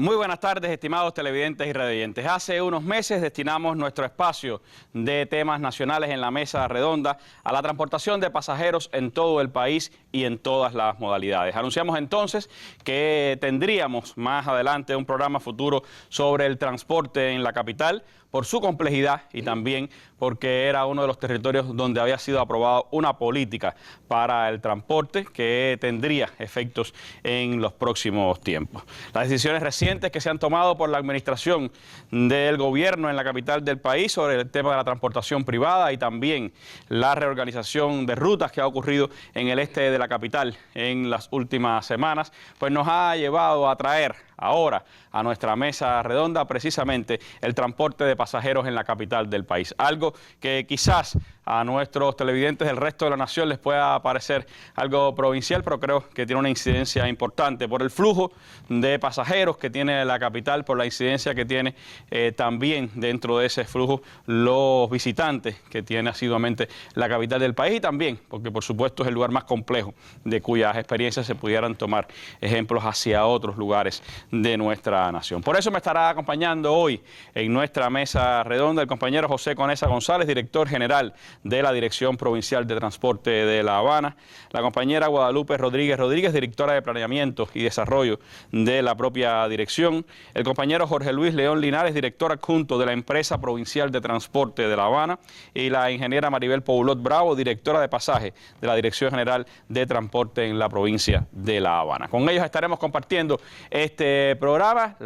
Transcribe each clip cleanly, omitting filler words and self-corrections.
Muy buenas tardes, estimados televidentes y radioyentes. Hace unos meses destinamos nuestro espacio de temas nacionales en la mesa redonda a la transportación de pasajeros en todo el país y en todas las modalidades. Anunciamos entonces que tendríamos más adelante un programa futuro sobre el transporte en la capital, por su complejidad y también porque era uno de los territorios donde había sido aprobada una política para el transporte que tendría efectos en los próximos tiempos. Las decisiones recientes que se han tomado por la administración del gobierno en la capital del país sobre el tema de la transportación privada y también la reorganización de rutas que ha ocurrido en el este de la capital en las últimas semanas, pues nos ha llevado a traer ahora a nuestra mesa redonda precisamente el transporte de pasajeros en la capital del país. Algo que quizás a nuestros televidentes del resto de la nación les pueda parecer algo provincial, pero creo que tiene una incidencia importante por el flujo de pasajeros que tiene la capital, por la incidencia que tiene también dentro de ese flujo los visitantes que tiene asiduamente la capital del país y también porque por supuesto es el lugar más complejo de cuyas experiencias se pudieran tomar ejemplos hacia otros lugares de nuestra nación. Por eso me estará acompañando hoy en nuestra mesa redonda el compañero José Conesa González, director general de la Dirección Provincial de Transporte de La Habana, la compañera Guadalupe Rodríguez, directora de Planeamiento y Desarrollo de la propia dirección, el compañero Jorge Luis León Linares, director adjunto de la Empresa Provincial de Transporte de La Habana, y la ingeniera Maribel Poulot Bravo, directora de Pasaje de la Dirección General de Transporte en la provincia de La Habana. Con ellos estaremos compartiendo este programa,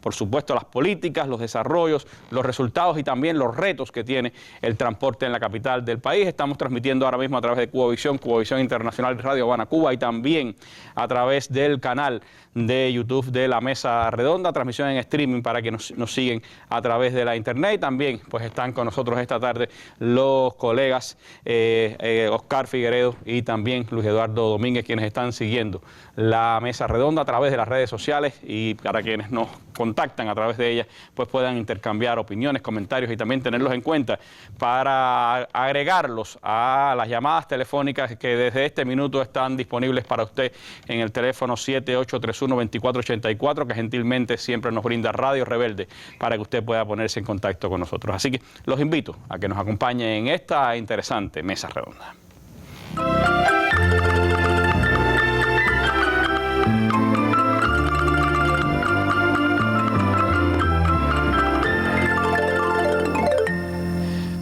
por supuesto las políticas, los desarrollos, los resultados y también los retos que tiene el transporte en la capital del país. Estamos transmitiendo ahora mismo a través de Cubavisión Internacional de Radio Habana, Cuba, y también a través del canal de YouTube de la Mesa Redonda, transmisión en streaming para que nos siguen a través de la internet. Y también pues están con nosotros esta tarde los colegas Oscar Figueredo y también Luis Eduardo Domínguez, quienes están siguiendo la Mesa Redonda a través de las redes sociales, y para quienes nos contactan a través de ellas, pues puedan intercambiar opiniones, comentarios y también tenerlos en cuenta para agregarlos a las llamadas telefónicas que desde este minuto están disponibles para usted en el teléfono 7831-2484, que gentilmente siempre nos brinda Radio Rebelde para que usted pueda ponerse en contacto con nosotros. Así que los invito a que nos acompañen en esta interesante Mesa Redonda.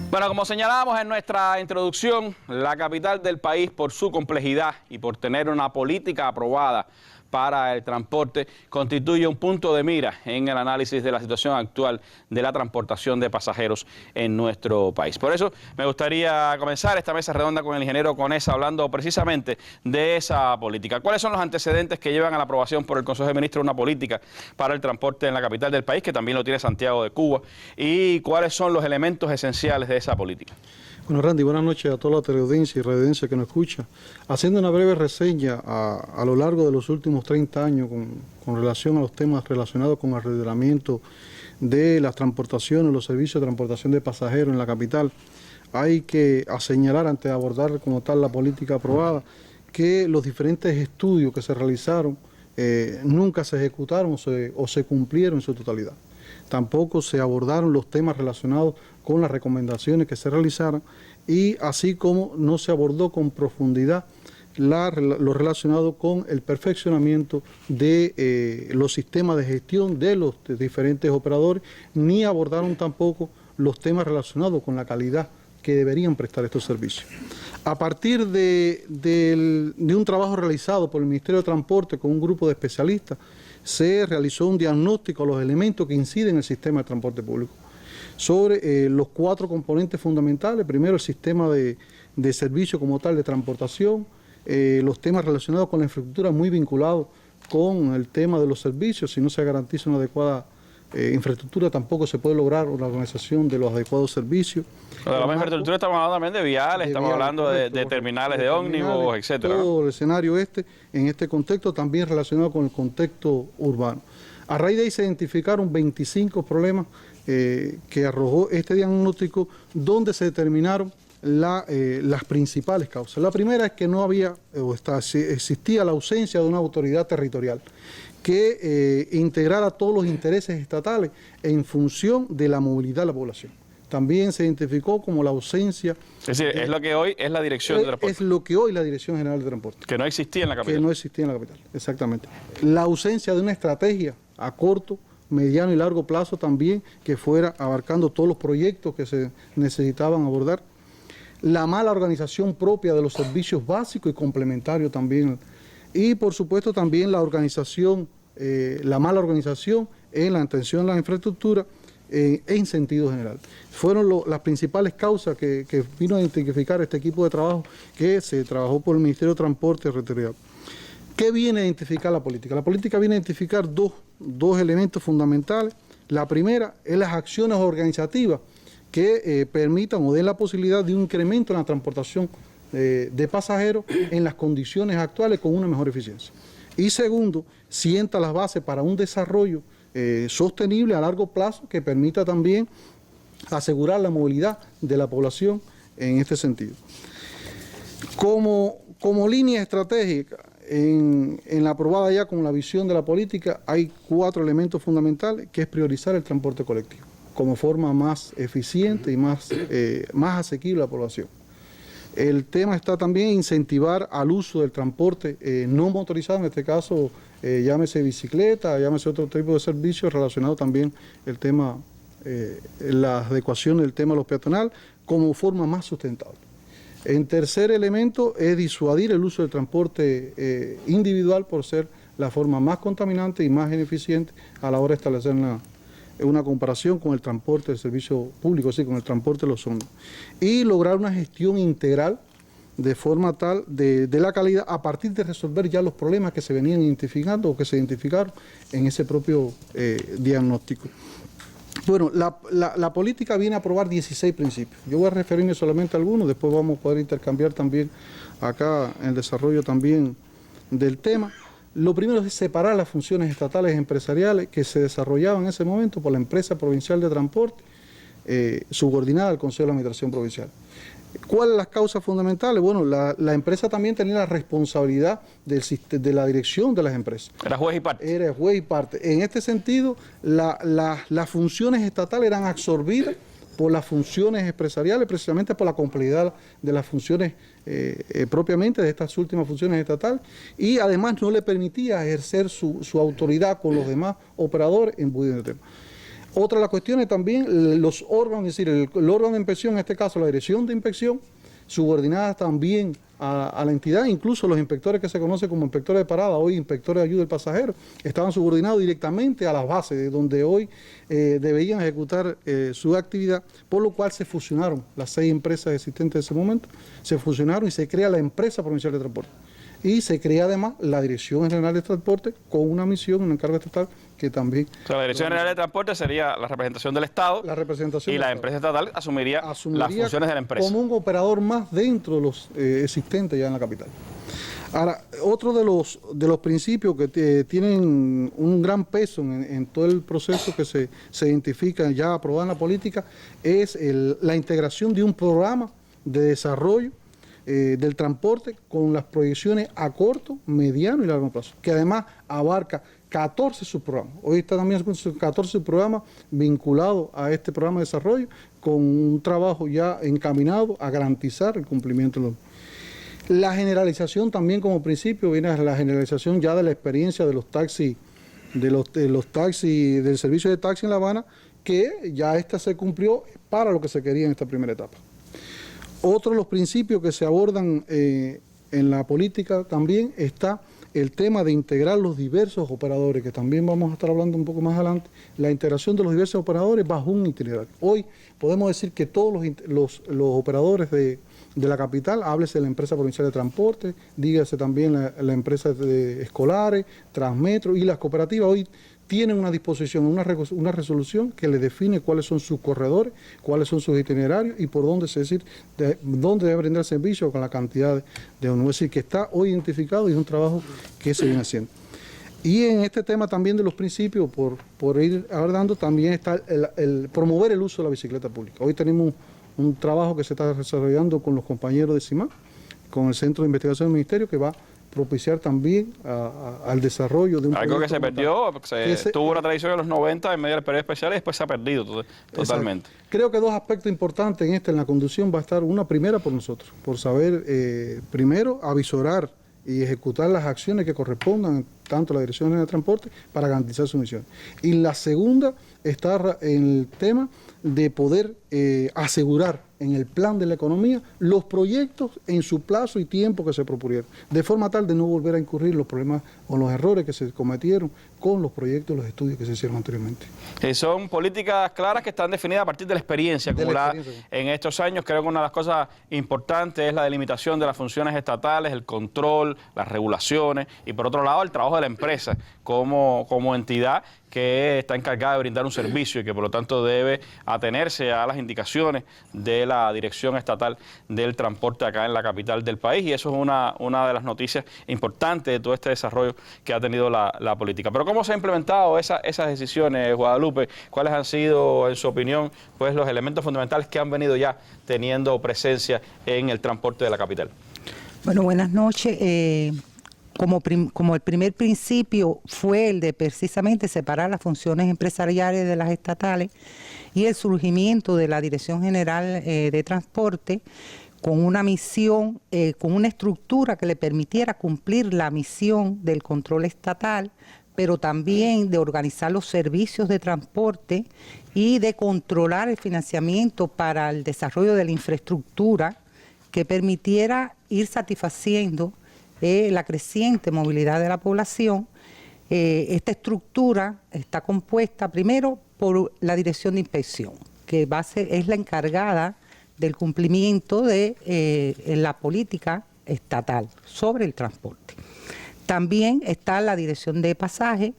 Bueno, como señalábamos en nuestra introducción, la capital del país, por su complejidad y por tener una política aprobada para el transporte, constituye un punto de mira en el análisis de la situación actual de la transportación de pasajeros en nuestro país. Por eso me gustaría comenzar esta mesa redonda con el ingeniero Conesa hablando precisamente de esa política. ¿Cuáles son los antecedentes que llevan a la aprobación por el Consejo de Ministros de una política para el transporte en la capital del país, que también lo tiene Santiago de Cuba? ¿Y cuáles son los elementos esenciales de esa política? Bueno, Randy, buenas noches a toda la teleaudiencia y radioaudiencia que nos escucha. Haciendo una breve reseña a lo largo de los últimos 30 años con relación a los temas relacionados con el ordenamiento de las transportaciones, los servicios de transportación de pasajeros en la capital, hay que señalar, antes de abordar como tal la política aprobada, que los diferentes estudios que se realizaron nunca se ejecutaron o se cumplieron en su totalidad. Tampoco se abordaron los temas relacionados con las recomendaciones que se realizaron, y así como no se abordó con profundidad lo relacionado con el perfeccionamiento de los sistemas de gestión de los diferentes operadores, ni abordaron tampoco los temas relacionados con la calidad que deberían prestar estos servicios. A partir de un trabajo realizado por el Ministerio de Transporte con un grupo de especialistas, se realizó un diagnóstico de los elementos que inciden en el sistema de transporte público sobre los 4 componentes fundamentales. Primero, el sistema de servicio como tal de transportación, los temas relacionados con la infraestructura muy vinculados con el tema de los servicios. Si no se garantiza una adecuada infraestructura, tampoco se puede lograr una organización de los adecuados servicios. Cuando la infraestructura estamos hablando también de viales, estamos hablando de terminales de ómnibus, etcétera. Todo el escenario en este contexto, también relacionado con el contexto urbano. A raíz de ahí se identificaron 25 problemas que arrojó este diagnóstico, donde se determinaron las principales causas. La primera es que no había, existía la ausencia de una autoridad territorial que integrara todos los intereses estatales en función de la movilidad de la población. También se identificó como la ausencia... Es decir, es lo que hoy es la Dirección de Transporte. Es lo que hoy la Dirección General de Transporte. Que no existía en la capital. Que no existía en la capital, exactamente. La ausencia de una estrategia a corto, mediano y largo plazo también, que fuera abarcando todos los proyectos que se necesitaban abordar. La mala organización propia de los servicios básicos y complementarios también. Y por supuesto también la organización, la mala organización en la atención a la infraestructura en sentido general. Fueron las principales causas que vino a identificar este equipo de trabajo que se trabajó por el Ministerio de Transporte Territorial. ¿Qué viene a identificar la política? La política viene a identificar dos elementos fundamentales. La primera es las acciones organizativas que permitan o den la posibilidad de un incremento en la transportación de pasajeros en las condiciones actuales con una mejor eficiencia. Y segundo, sienta las bases para un desarrollo sostenible a largo plazo que permita también asegurar la movilidad de la población en este sentido. Como línea estratégica, en la aprobada ya con la visión de la política, hay 4 elementos fundamentales, que es priorizar el transporte colectivo como forma más eficiente y más asequible a la población. El tema está también incentivar al uso del transporte no motorizado, en este caso llámese bicicleta, llámese otro tipo de servicios relacionado también el tema, la adecuación del tema de los peatonal como forma más sustentable. En tercer elemento es disuadir el uso del transporte individual por ser la forma más contaminante y más ineficiente a la hora de establecer una comparación con el transporte de servicio público, así con el transporte de los hombres. Y lograr una gestión integral de forma tal de la calidad a partir de resolver ya los problemas que se venían identificando o que se identificaron en ese propio diagnóstico. Bueno, la política viene a aprobar 16 principios. Yo voy a referirme solamente a algunos, después vamos a poder intercambiar también acá en el desarrollo también del tema. Lo primero es separar las funciones estatales y empresariales que se desarrollaban en ese momento por la empresa provincial de transporte, subordinada al Consejo de Administración Provincial. ¿Cuáles son las causas fundamentales? Bueno, la empresa también tenía la responsabilidad de la dirección de las empresas. Era juez y parte. Era juez y parte. En este sentido, las funciones estatales eran absorbidas por las funciones empresariales, precisamente por la complejidad de las funciones propiamente de estas últimas funciones estatales, y además no le permitía ejercer su autoridad con los demás operadores en el tema. Otra de las cuestiones también, los órganos, es decir, el órgano de inspección, en este caso la dirección de inspección, subordinada también a la entidad, incluso los inspectores que se conocen como inspectores de parada, hoy inspectores de ayuda al pasajero, estaban subordinados directamente a las bases de donde hoy debían ejecutar su actividad, por lo cual se fusionaron las 6 empresas existentes en ese momento, se fusionaron y se crea la empresa provincial de transporte. Y se crea además la Dirección General de Transporte con una misión, un encargo estatal que también... O sea, la Dirección General de Transporte sería la representación del Estado, la representación y la empresa estatal asumiría las funciones de la empresa. Como un operador más dentro de los existentes ya en la capital. Ahora, otro de los principios que tienen un gran peso en todo el proceso que se identifica ya aprobado en la política es la integración de un programa de desarrollo del transporte con las proyecciones a corto, mediano y largo plazo, que además abarca 14 subprogramas. Hoy está también 14 subprogramas vinculados a este programa de desarrollo con un trabajo ya encaminado a garantizar el cumplimiento de los... La generalización también como principio viene a la generalización ya de la experiencia de los taxis, los taxis, del servicio de taxi en La Habana, que ya esta se cumplió para lo que se quería en esta primera etapa. Otro de los principios que se abordan en la política también está el tema de integrar los diversos operadores, que también vamos a estar hablando un poco más adelante, la integración de los diversos operadores bajo un itinerario. Hoy podemos decir que todos los operadores de la capital, háblese de la empresa provincial de transporte, dígase también la empresa de escolares, Transmetro y las cooperativas, hoy tienen una disposición, una resolución que les define cuáles son sus corredores, cuáles son sus itinerarios y por dónde, dónde debe brindar el servicio con la cantidad de uno. Es decir, que está hoy identificado y es un trabajo que se viene haciendo. Y en este tema también de los principios, por ir abordando, también está el promover el uso de la bicicleta pública. Hoy tenemos un trabajo que se está desarrollando con los compañeros de CIMAC, con el Centro de Investigación del Ministerio, que va a propiciar también al desarrollo de un algo que se perdió, tuvo una tradición en los 90 en medio del periodo especial y después se ha perdido totalmente. Exacto. Creo que dos aspectos importantes en la conducción va a estar una primera por nosotros, por saber primero avisorar y ejecutar las acciones que correspondan tanto a la Dirección General de Transporte para garantizar su misión. Y la segunda está en el tema de poder asegurar en el plan de la economía los proyectos en su plazo y tiempo que se propusieron, de forma tal de no volver a incurrir los problemas o los errores que se cometieron con los proyectos y los estudios que se hicieron anteriormente. Son políticas claras que están definidas a partir de la experiencia acumulada en estos años. Creo que una de las cosas importantes es la delimitación de las funciones estatales, el control, las regulaciones y por otro lado el trabajo de la empresa como entidad que está encargada de brindar un servicio y que por lo tanto debe atenerse a las indicaciones de la Dirección Estatal del Transporte acá en la capital del país, y eso es una de las noticias importantes de todo este desarrollo que ha tenido la política. Pero ¿cómo se han implementado esas decisiones, Guadalupe? ¿Cuáles han sido, en su opinión, pues los elementos fundamentales que han venido ya teniendo presencia en el transporte de la capital? Bueno, buenas noches. Como el primer principio fue el de precisamente separar las funciones empresariales de las estatales y el surgimiento de la Dirección General de Transporte con una misión, con una estructura que le permitiera cumplir la misión del control estatal, pero también de organizar los servicios de transporte y de controlar el financiamiento para el desarrollo de la infraestructura que permitiera ir satisfaciendo la creciente movilidad de la población. Esta estructura está compuesta primero por la Dirección de Inspección, que es la encargada del cumplimiento de la política estatal sobre el transporte. También está la Dirección de Pasaje,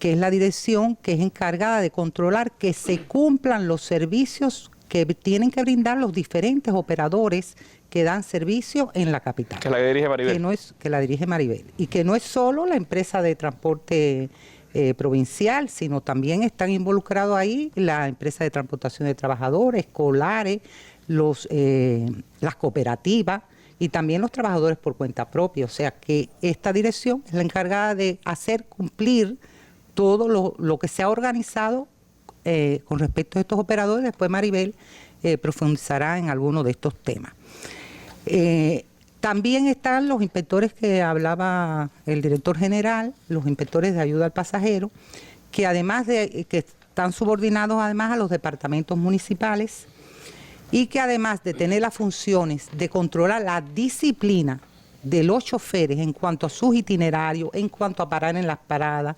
que es la dirección que es encargada de controlar que se cumplan los servicios que tienen que brindar los diferentes operadores que dan servicio en la capital. Que la dirige Maribel. Que la dirige Maribel. Y que no es solo la empresa de transporte provincial, sino también están involucrados ahí la empresa de transportación de trabajadores, escolares, las cooperativas y también los trabajadores por cuenta propia. O sea que esta dirección es la encargada de hacer cumplir todo lo que se ha organizado con respecto a estos operadores. Después Maribel profundizará en algunos de estos temas. También están los inspectores que hablaba el director general, los inspectores de ayuda al pasajero, que además que están subordinados además a los departamentos municipales y que además de tener las funciones de controlar la disciplina de los choferes en cuanto a sus itinerarios, en cuanto a parar en las paradas,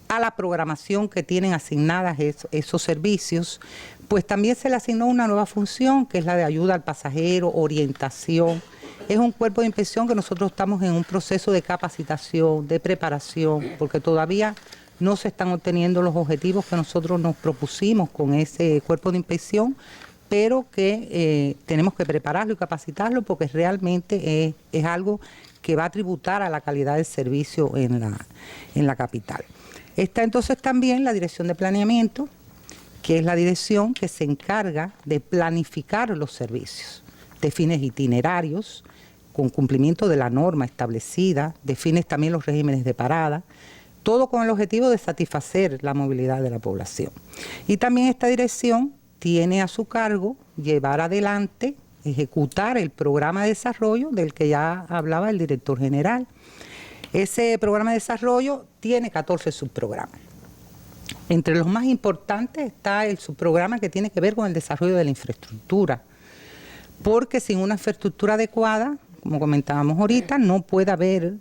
a la programación que tienen asignadas esos servicios, pues también se le asignó una nueva función que es la de ayuda al pasajero, orientación. Es un cuerpo de inspección que nosotros estamos en un proceso de capacitación, de preparación, porque todavía no se están obteniendo los objetivos que nosotros nos propusimos con ese cuerpo de inspección, pero que tenemos que prepararlo y capacitarlo porque realmente es algo que va a tributar a la calidad del servicio en la capital. Está entonces también la Dirección de Planeamiento, que es la dirección que se encarga de planificar los servicios, define itinerarios con cumplimiento de la norma establecida, define también los regímenes de parada, todo con el objetivo de satisfacer la movilidad de la población. Y también esta dirección tiene a su cargo llevar adelante, ejecutar el programa de desarrollo del que ya hablaba el director general. Ese programa de desarrollo tiene 14 subprogramas. Entre los más importantes está el subprograma que tiene que ver con el desarrollo de la infraestructura, porque sin una infraestructura adecuada, como comentábamos ahorita, no puede haber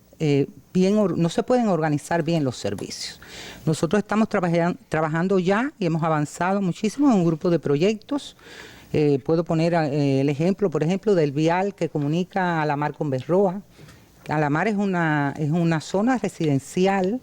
no se pueden organizar bien los servicios. Nosotros estamos trabajando ya y hemos avanzado muchísimo en un grupo de proyectos. Puedo poner el ejemplo, por ejemplo, del vial que comunica Alamar con Berroa. Alamar es una zona residencial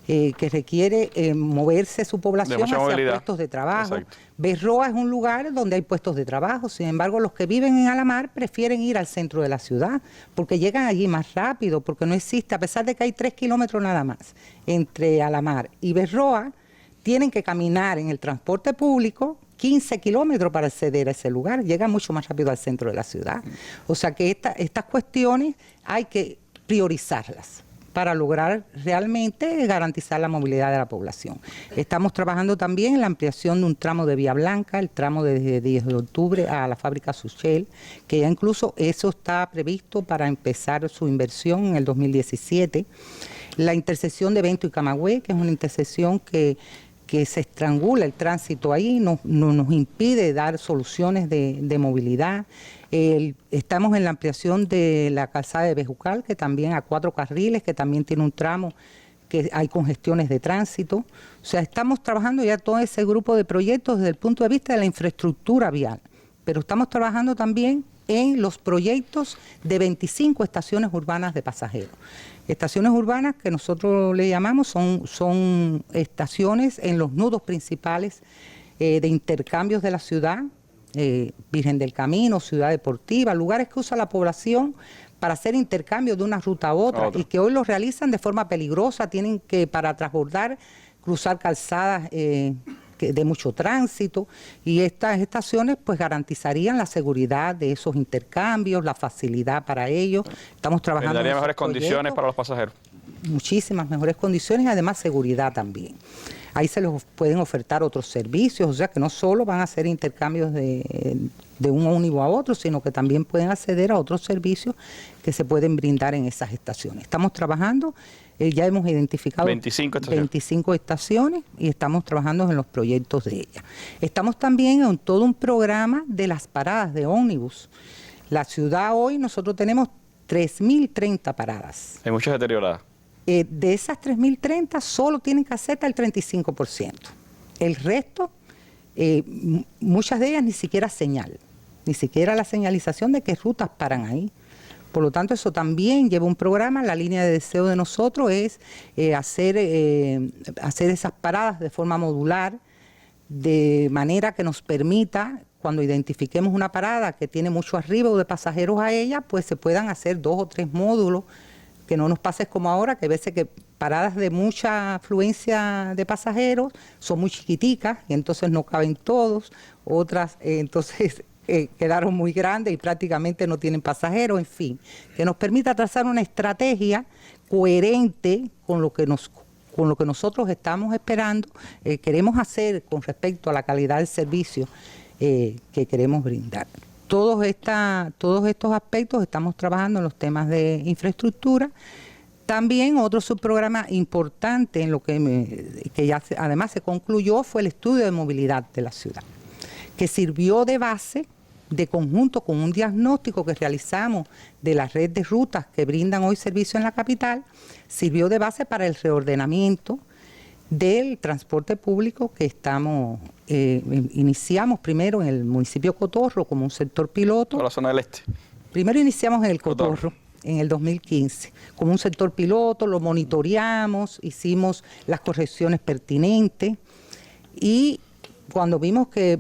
que requiere moverse su población hacia puestos de trabajo. Exacto. Berroa es un lugar donde hay puestos de trabajo, sin embargo los que viven en Alamar prefieren ir al centro de la ciudad porque llegan allí más rápido, porque no existe, a pesar de que hay 3 kilómetros nada más entre Alamar y Berroa, tienen que caminar en el transporte público 15 kilómetros para acceder a ese lugar, llega mucho más rápido al centro de la ciudad. O sea que estas cuestiones hay que priorizarlas para lograr realmente garantizar la movilidad de la población. Estamos trabajando también en la ampliación de un tramo de Vía Blanca, el tramo desde 10 de octubre a la fábrica Suchel, que ya incluso eso está previsto para empezar su inversión en el 2017. La intersección de Bento y Camagüey, que es una intersección que se estrangula el tránsito ahí, nos impide dar soluciones de movilidad. Estamos en la ampliación de la calzada de Bejucal, que también a 4 carriles, que también tiene un tramo que hay congestiones de tránsito. O sea, estamos trabajando ya todo ese grupo de proyectos desde el punto de vista de la infraestructura vial, pero estamos trabajando también en los proyectos de 25 estaciones urbanas de pasajeros. Estaciones urbanas que nosotros le llamamos son estaciones en los nudos principales de intercambios de la ciudad, Virgen del Camino, Ciudad Deportiva, lugares que usa la población para hacer intercambios de una ruta a otra y que hoy lo realizan de forma peligrosa, tienen que para transbordar, cruzar calzadas de mucho tránsito, y estas estaciones pues garantizarían la seguridad de esos intercambios, la facilidad para ellos. Estamos trabajando en mejores condiciones para los pasajeros. Muchísimas mejores condiciones y además seguridad también. Ahí se les pueden ofertar otros servicios, o sea que no solo van a hacer intercambios de un ómnibus a otro, sino que también pueden acceder a otros servicios que se pueden brindar en esas estaciones. Estamos trabajando, ya hemos identificado 25 estaciones y estamos trabajando en los proyectos de ellas. Estamos también en todo un programa de las paradas de ómnibus. La ciudad hoy, nosotros tenemos 3.030 paradas. Hay muchas deterioradas. De esas 3.030 solo tienen caseta el 35%. El resto, muchas de ellas ni siquiera señal, ni siquiera la señalización de qué rutas paran ahí. Por lo tanto, eso también lleva un programa. La línea de deseo de nosotros es hacer esas paradas de forma modular, de manera que nos permita, cuando identifiquemos una parada que tiene mucho arribo de pasajeros a ella, pues se puedan hacer 2 o 3 módulos, que no nos pase como ahora, que a veces que paradas de mucha afluencia de pasajeros son muy chiquiticas y entonces no caben todos, otras entonces quedaron muy grandes y prácticamente no tienen pasajeros, en fin, que nos permita trazar una estrategia coherente con lo que nosotros estamos esperando, queremos hacer con respecto a la calidad del servicio que queremos brindar. Todos estos aspectos estamos trabajando en los temas de infraestructura. También otro subprograma importante en lo que ya además se concluyó fue el estudio de movilidad de la ciudad, que sirvió de base, de conjunto con un diagnóstico que realizamos de la red de rutas que brindan hoy servicio en la capital, sirvió de base para el reordenamiento del transporte público que iniciamos primero en el municipio de Cotorro como un sector piloto. Por la zona del este. Primero iniciamos en el Cotorro en el 2015 como un sector piloto, lo monitoreamos, hicimos las correcciones pertinentes y cuando vimos que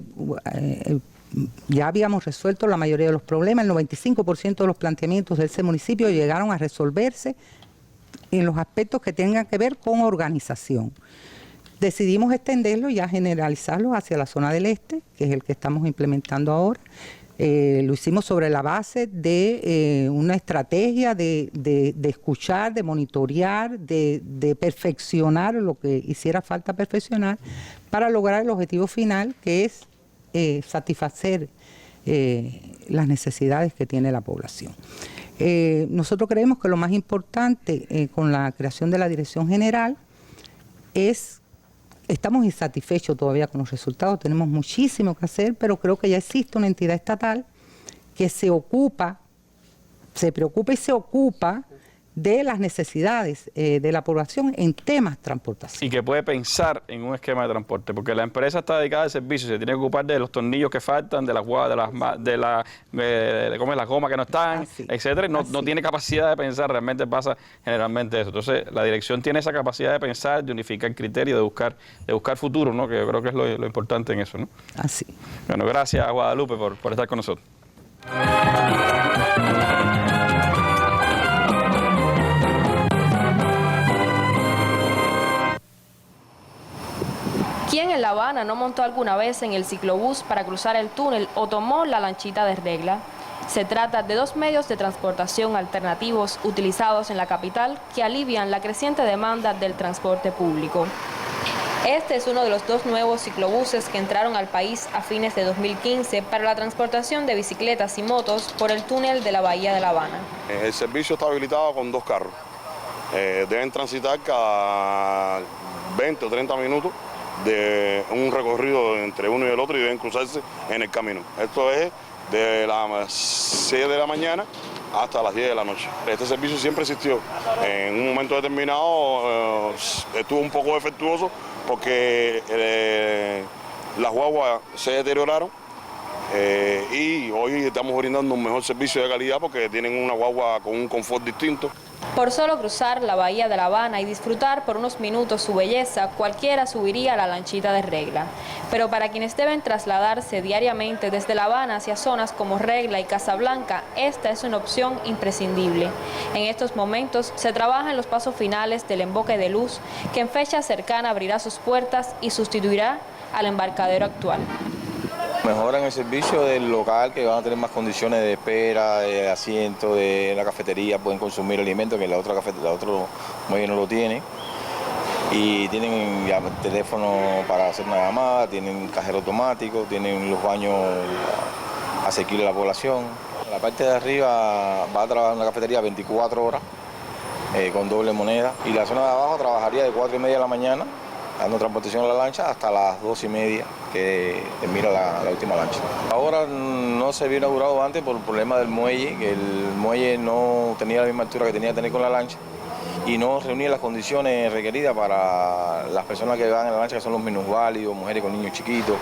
ya habíamos resuelto la mayoría de los problemas, el 95% de los planteamientos de ese municipio llegaron a resolverse en los aspectos que tengan que ver con organización. Decidimos extenderlo y ya generalizarlo hacia la zona del este, que es el que estamos implementando ahora. Lo hicimos sobre la base de una estrategia de escuchar, de monitorear, de perfeccionar lo que hiciera falta perfeccionar para lograr el objetivo final, que es satisfacer las necesidades que tiene la población. Nosotros creemos que lo más importante con la creación de la Dirección General estamos insatisfechos todavía con los resultados, tenemos muchísimo que hacer, pero creo que ya existe una entidad estatal que se preocupa y se ocupa de las necesidades de la población en temas de transportación. Y que puede pensar en un esquema de transporte, porque la empresa está dedicada al servicio, se tiene que ocupar de los tornillos que faltan, de las gomas que no están, etcétera. No tiene capacidad de pensar, realmente pasa generalmente eso. Entonces, la dirección tiene esa capacidad de pensar, de unificar criterios, de buscar futuro, ¿no? Que yo creo que es lo importante en eso, ¿no? Así. Bueno, gracias a Guadalupe por estar con nosotros. ¿Quién en La Habana no montó alguna vez en el ciclobús para cruzar el túnel o tomó la lanchita de regla? Se trata de dos medios de transportación alternativos utilizados en la capital que alivian la creciente demanda del transporte público. Este es uno de los dos nuevos ciclobuses que entraron al país a fines de 2015 para la transportación de bicicletas y motos por el túnel de la Bahía de La Habana. El servicio está habilitado con 2 carros. Deben transitar cada 20 o 30 minutos de un recorrido entre uno y el otro y deben cruzarse en el camino. Esto es de las 6 de la mañana hasta las 10 de la noche. Este servicio siempre existió. En un momento determinado estuvo un poco defectuoso porque las guaguas se deterioraron y hoy estamos brindando un mejor servicio de calidad porque tienen una guagua con un confort distinto. Por solo cruzar la Bahía de La Habana y disfrutar por unos minutos su belleza, cualquiera subiría a la lanchita de regla. Pero para quienes deben trasladarse diariamente desde La Habana hacia zonas como Regla y Casablanca, esta es una opción imprescindible. En estos momentos se trabaja en los pasos finales del emboque de Luz, que en fecha cercana abrirá sus puertas y sustituirá al embarcadero actual. Mejoran el servicio del local, que van a tener más condiciones de espera, de asiento, de la cafetería, pueden consumir alimentos que la otro muelle no lo tiene. Y tienen ya teléfono para hacer una llamada, tienen cajero automático, tienen los baños asequibles a la población. La parte de arriba va a trabajar una cafetería 24 horas con doble moneda y la zona de abajo trabajaría de 4:30 de la mañana dando transportación a la lancha hasta las 2:30 que termina la última lancha. Ahora no se había inaugurado antes por el problema del muelle, que el muelle no tenía la misma altura que tenía que tener con la lancha y no reunía las condiciones requeridas para las personas que van en la lancha, que son los minusválidos, mujeres con niños chiquitos.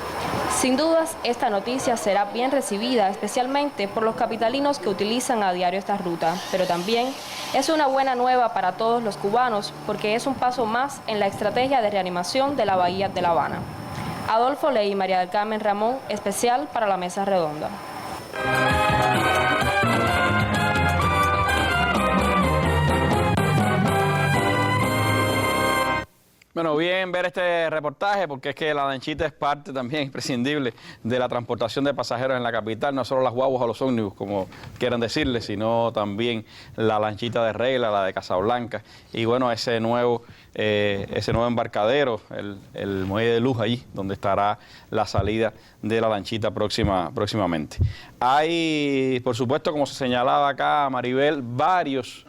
Sin dudas, esta noticia será bien recibida, especialmente por los capitalinos que utilizan a diario esta ruta, pero también es una buena nueva para todos los cubanos porque es un paso más en la estrategia de reanimación de la Bahía de La Habana. Adolfo Ley y María del Carmen Ramón, especial para la Mesa Redonda. Bueno, bien ver este reportaje porque es que la lanchita es parte también imprescindible de la transportación de pasajeros en la capital, no solo las guaguas o los ómnibus, como quieran decirle, sino también la lanchita de regla, la de Casablanca y bueno, ese nuevo embarcadero, el muelle de Luz allí, donde estará la salida de la lanchita próximamente. Hay, por supuesto, como se señalaba acá, Maribel, varios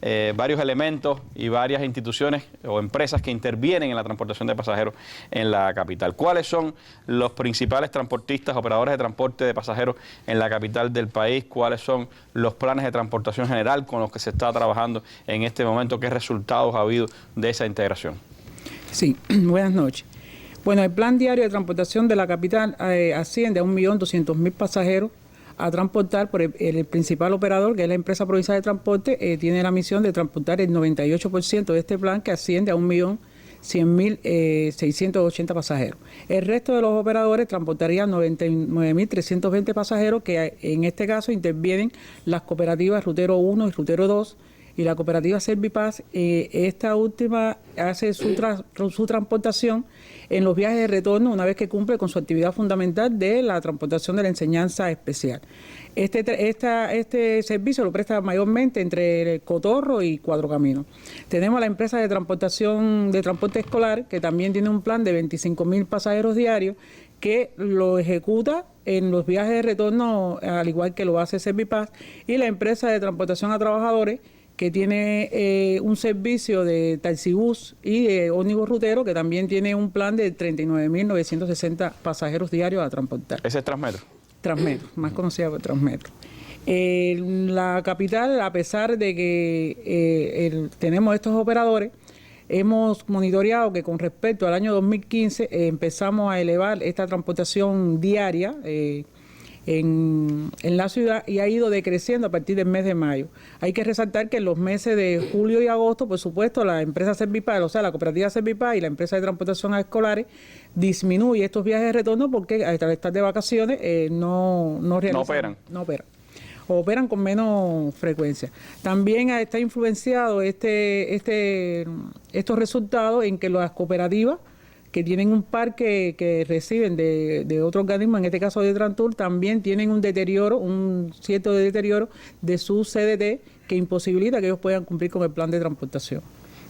elementos y varias instituciones o empresas que intervienen en la transportación de pasajeros en la capital. ¿Cuáles son los principales transportistas, operadores de transporte de pasajeros en la capital del país? ¿Cuáles son los planes de transportación general con los que se está trabajando en este momento? ¿Qué resultados ha habido de esa integración? Sí, buenas noches. Bueno, el plan diario de transportación de la capital asciende a 1.200.000 pasajeros a transportar por el principal operador, que es la empresa provincial de transporte, tiene la misión de transportar el 98% de este plan, que asciende a 1.100.680 pasajeros. El resto de los operadores transportarían 99.320 pasajeros, que en este caso intervienen las cooperativas Rutero 1 y Rutero 2, y la cooperativa Servipaz. Esta última hace su transportación en los viajes de retorno una vez que cumple con su actividad fundamental de la transportación de la enseñanza especial. Este servicio lo presta mayormente entre Cotorro y Cuatro Caminos. Tenemos la empresa de transportación de transporte escolar, que también tiene un plan de 25.000 pasajeros diarios, que lo ejecuta en los viajes de retorno, al igual que lo hace Servipaz, y la empresa de transportación a trabajadores, que tiene un servicio de taxibús y de ómnibus rutero, que también tiene un plan de 39.960 pasajeros diarios a transportar. ¿Ese es Transmetro? Transmetro, más conocida por Transmetro. La capital, a pesar de que tenemos estos operadores, hemos monitoreado que con respecto al año 2015 empezamos a elevar esta transportación diaria en la ciudad y ha ido decreciendo a partir del mes de mayo. Hay que resaltar que en los meses de julio y agosto, por supuesto, la empresa Servipaz, o sea, la cooperativa Servipaz y la empresa de transportación a escolares disminuye estos viajes de retorno porque al estar de vacaciones no operan. O operan con menos frecuencia. También está influenciado estos resultados en que las cooperativas que tienen un parque que reciben de otro organismo, en este caso de Trantur, también tienen un deterioro, un cierto deterioro de su CDT que imposibilita que ellos puedan cumplir con el plan de transportación.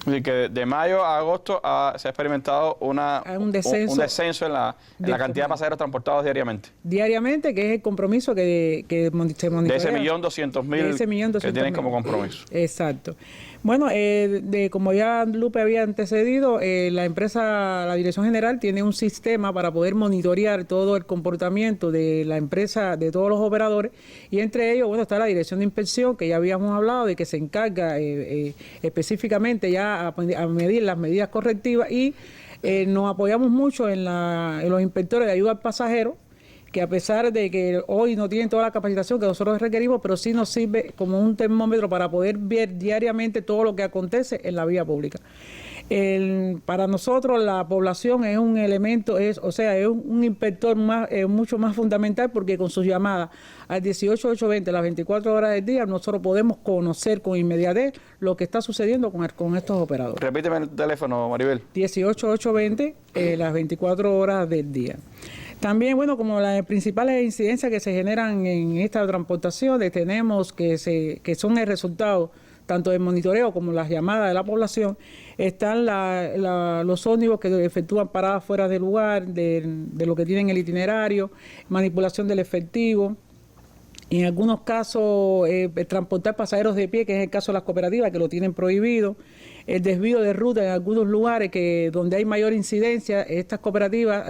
Y que de mayo a agosto se ha experimentado un descenso en la cantidad de pasajeros transportados diariamente. Diariamente, que es el compromiso que se monitorea. De ese 1.200.000 que tienen como compromiso. Exacto. Bueno, como ya Lupe había antecedido, la Dirección General tiene un sistema para poder monitorear todo el comportamiento de la empresa, de todos los operadores, y entre ellos, bueno, está la Dirección de Inspección, que ya habíamos hablado de que se encarga específicamente ya a medir las medidas correctivas, y nos apoyamos mucho en los inspectores de ayuda al pasajero, que a pesar de que hoy no tienen toda la capacitación que nosotros requerimos, pero sí nos sirve como un termómetro para poder ver diariamente todo lo que acontece en la vía pública. Para nosotros la población es un elemento, es un inspector mucho más fundamental, porque con sus llamadas al 18820 las 24 horas del día nosotros podemos conocer con inmediatez lo que está sucediendo con estos operadores. Repíteme el teléfono, Maribel. 18820 las 24 horas del día. También, bueno, como las principales incidencias que se generan en esta transportación, tenemos que son el resultado tanto del monitoreo como las llamadas de la población, están los ómnibus que efectúan paradas fuera de lugar, de lo que tienen el itinerario, manipulación del efectivo. En algunos casos, transportar pasajeros de pie, que es el caso de las cooperativas, que lo tienen prohibido. El desvío de ruta en algunos lugares donde hay mayor incidencia, estas cooperativas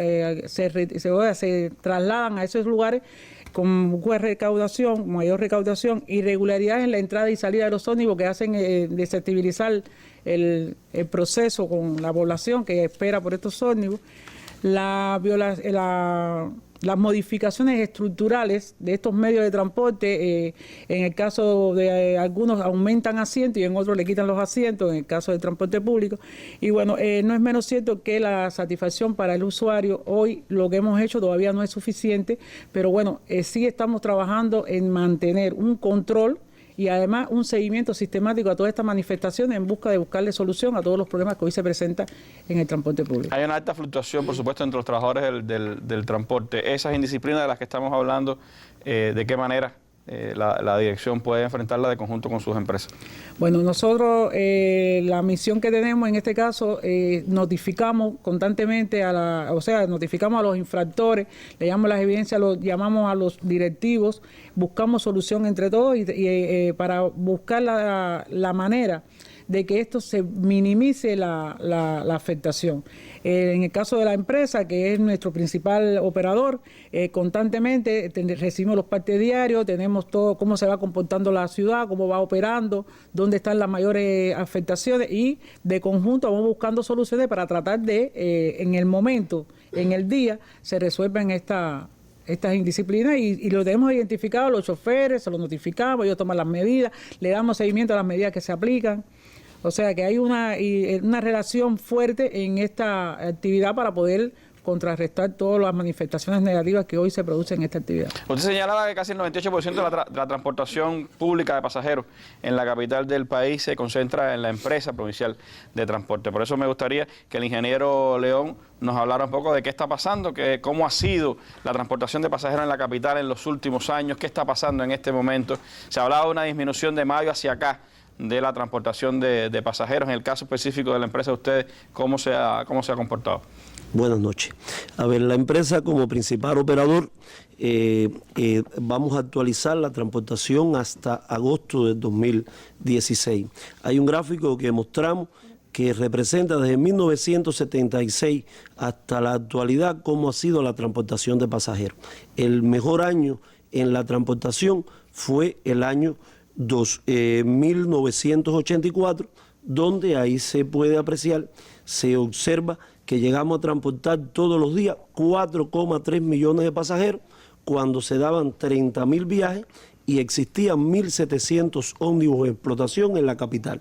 se trasladan a esos lugares con mayor recaudación, irregularidades en la entrada y salida de los ómnibus que hacen desestabilizar el proceso con la población que espera por estos ómnibus. Las modificaciones estructurales de estos medios de transporte, en el caso de algunos aumentan asientos y en otros le quitan los asientos, en el caso del transporte público. Y bueno, no es menos cierto que la satisfacción para el usuario, hoy lo que hemos hecho todavía no es suficiente, pero bueno, sí estamos trabajando en mantener un control y además un seguimiento sistemático a todas estas manifestaciones en busca de buscarle solución a todos los problemas que hoy se presentan en el transporte público. Hay una alta fluctuación, por supuesto, entre los trabajadores del transporte. Esas indisciplinas de las que estamos hablando, ¿de qué manera la dirección puede enfrentarla de conjunto con sus empresas? Bueno, nosotros la misión que tenemos en este caso, notificamos constantemente notificamos a los infractores, le llamamos las evidencias, llamamos a los directivos, buscamos solución entre todos y para buscar la manera de que esto se minimice la afectación. En el caso de la empresa, que es nuestro principal operador, constantemente recibimos los partes diarios, tenemos todo cómo se va comportando la ciudad, cómo va operando, dónde están las mayores afectaciones, y de conjunto vamos buscando soluciones para tratar de, en el momento, en el día, se resuelvan estas indisciplinas y lo tenemos identificado, los choferes, se lo notificamos, ellos toman las medidas, le damos seguimiento a las medidas que se aplican. O sea que hay una relación fuerte en esta actividad para poder contrarrestar todas las manifestaciones negativas que hoy se producen en esta actividad. Usted señalaba que casi el 98% de la transportación pública de pasajeros en la capital del país se concentra en la empresa provincial de transporte. Por eso me gustaría que el ingeniero León nos hablara un poco de qué está pasando, cómo ha sido la transportación de pasajeros en la capital en los últimos años, qué está pasando en este momento. Se ha hablado de una disminución de mayo hacia acá de la transportación de pasajeros. En el caso específico de la empresa de ustedes, ¿cómo se ha comportado? Buenas noches. A ver, la empresa como principal operador, vamos a actualizar la transportación hasta agosto del 2016. Hay un gráfico que mostramos que representa desde 1976 hasta la actualidad cómo ha sido la transportación de pasajeros. El mejor año en la transportación fue el año 1984, donde ahí se puede apreciar, se observa que llegamos a transportar todos los días 4,3 millones de pasajeros, cuando se daban 30.000 viajes y existían 1.700 ómnibus en explotación en la capital.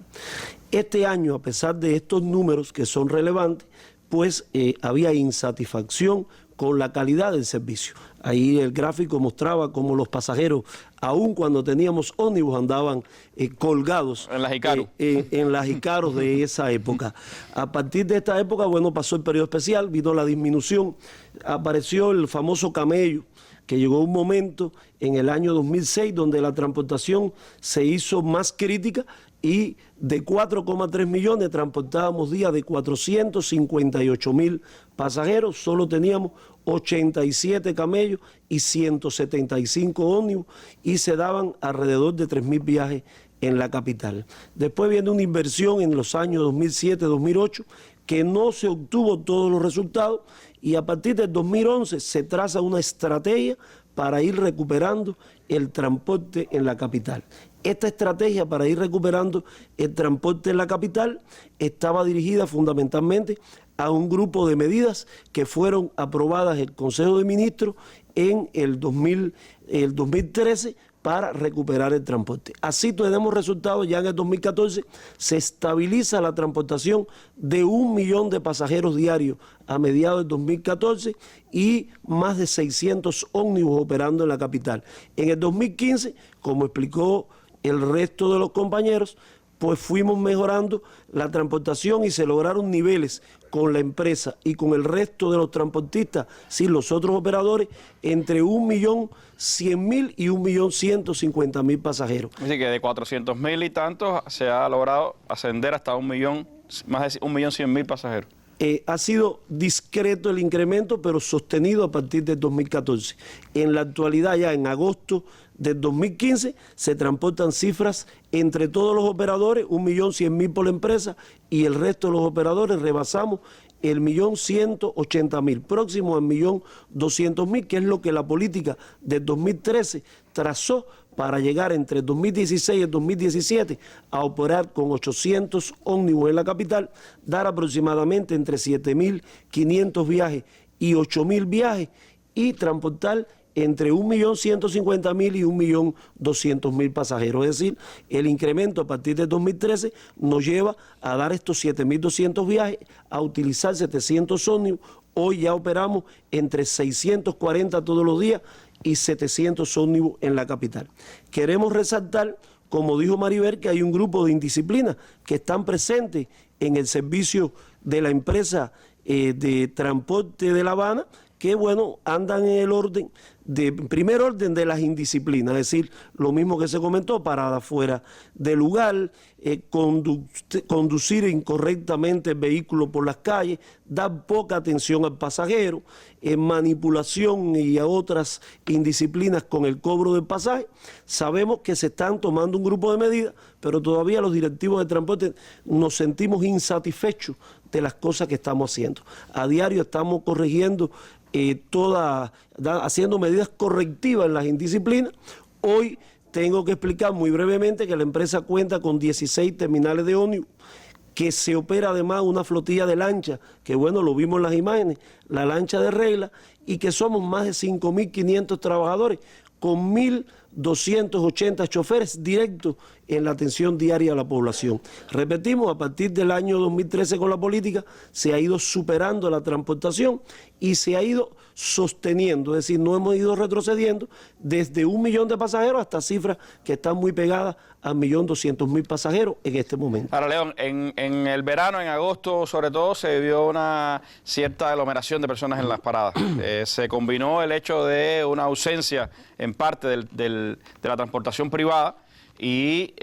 Este año, a pesar de estos números que son relevantes, pues había insatisfacción con la calidad del servicio. Ahí el gráfico mostraba cómo los pasajeros, aun cuando teníamos ómnibus, andaban colgados en las Icaros. En las Icaros de esa época. A partir de esta época, bueno, pasó el periodo especial, vino la disminución, apareció el famoso camello, que llegó un momento en el año 2006 donde la transportación se hizo más crítica y de 4,3 millones transportábamos días de 458.000 pasajeros, solo teníamos 87 camellos y 175 ómnibus y se daban alrededor de 3.000 viajes en la capital. Después viene una inversión en los años 2007-2008 que no se obtuvo todos los resultados y a partir del 2011 se traza una estrategia para ir recuperando el transporte en la capital. Esta estrategia para ir recuperando el transporte en la capital estaba dirigida fundamentalmente a un grupo de medidas que fueron aprobadas en el Consejo de Ministros en el 2013 para recuperar el transporte. Así tenemos resultados, ya en el 2014 se estabiliza la transportación de 1 millón de pasajeros diarios a mediados del 2014 y más de 600 ómnibus operando en la capital. En el 2015, como explicó el resto de los compañeros, pues fuimos mejorando la transportación y se lograron niveles con la empresa y con el resto de los transportistas, sin los otros operadores, entre 1.100.000 y 1.150.000 pasajeros. Así que de 400.000 y tantos se ha logrado ascender hasta 1 millón, más de 1.100.000 pasajeros. Ha sido discreto el incremento, pero sostenido a partir del 2014. En la actualidad, ya en agosto del 2015, se transportan cifras entre todos los operadores, 1.100.000 por la empresa, y el resto de los operadores rebasamos el 1.180.000, próximo al 1.200.000, que es lo que la política del 2013 trazó para llegar entre el 2016 y el 2017 a operar con 800 ómnibus en la capital, dar aproximadamente entre 7.500 viajes y 8.000 viajes y transportar entre 1.150.000 y 1.200.000 pasajeros. Es decir, el incremento a partir del 2013 nos lleva a dar estos 7.200 viajes, a utilizar 700 ómnibus. Hoy ya operamos entre 640 todos los días y 700 ómnibus en la capital. Queremos resaltar, como dijo Maribel, que hay un grupo de indisciplinas que están presentes en el servicio de la empresa de transporte de La Habana, que bueno, andan en el orden, primer orden de las indisciplinas, es decir, lo mismo que se comentó, parada fuera del lugar, conducir incorrectamente el vehículo por las calles, dar poca atención al pasajero, manipulación y a otras indisciplinas con el cobro del pasaje. Sabemos que se están tomando un grupo de medidas, pero todavía los directivos de transporte nos sentimos insatisfechos de las cosas que estamos haciendo. A diario estamos corrigiendo haciendo medidas correctivas en las indisciplinas. Hoy tengo que explicar muy brevemente que la empresa cuenta con 16 terminales de ómnibus, que se opera además una flotilla de lanchas, que bueno, lo vimos en las imágenes, la lancha de regla, y que somos más de 5.500 trabajadores, con 1.280 choferes directos en la atención diaria a la población. Repetimos, a partir del año 2013 con la política se ha ido superando la transportación y se ha ido sosteniendo, es decir, no hemos ido retrocediendo desde 1 millón de pasajeros hasta cifras que están muy pegadas a 1.200.000 pasajeros en este momento. Ahora, León, en el verano, en agosto sobre todo, se vio una cierta aglomeración de personas en las paradas. Se combinó el hecho de una ausencia en parte de la transportación privada y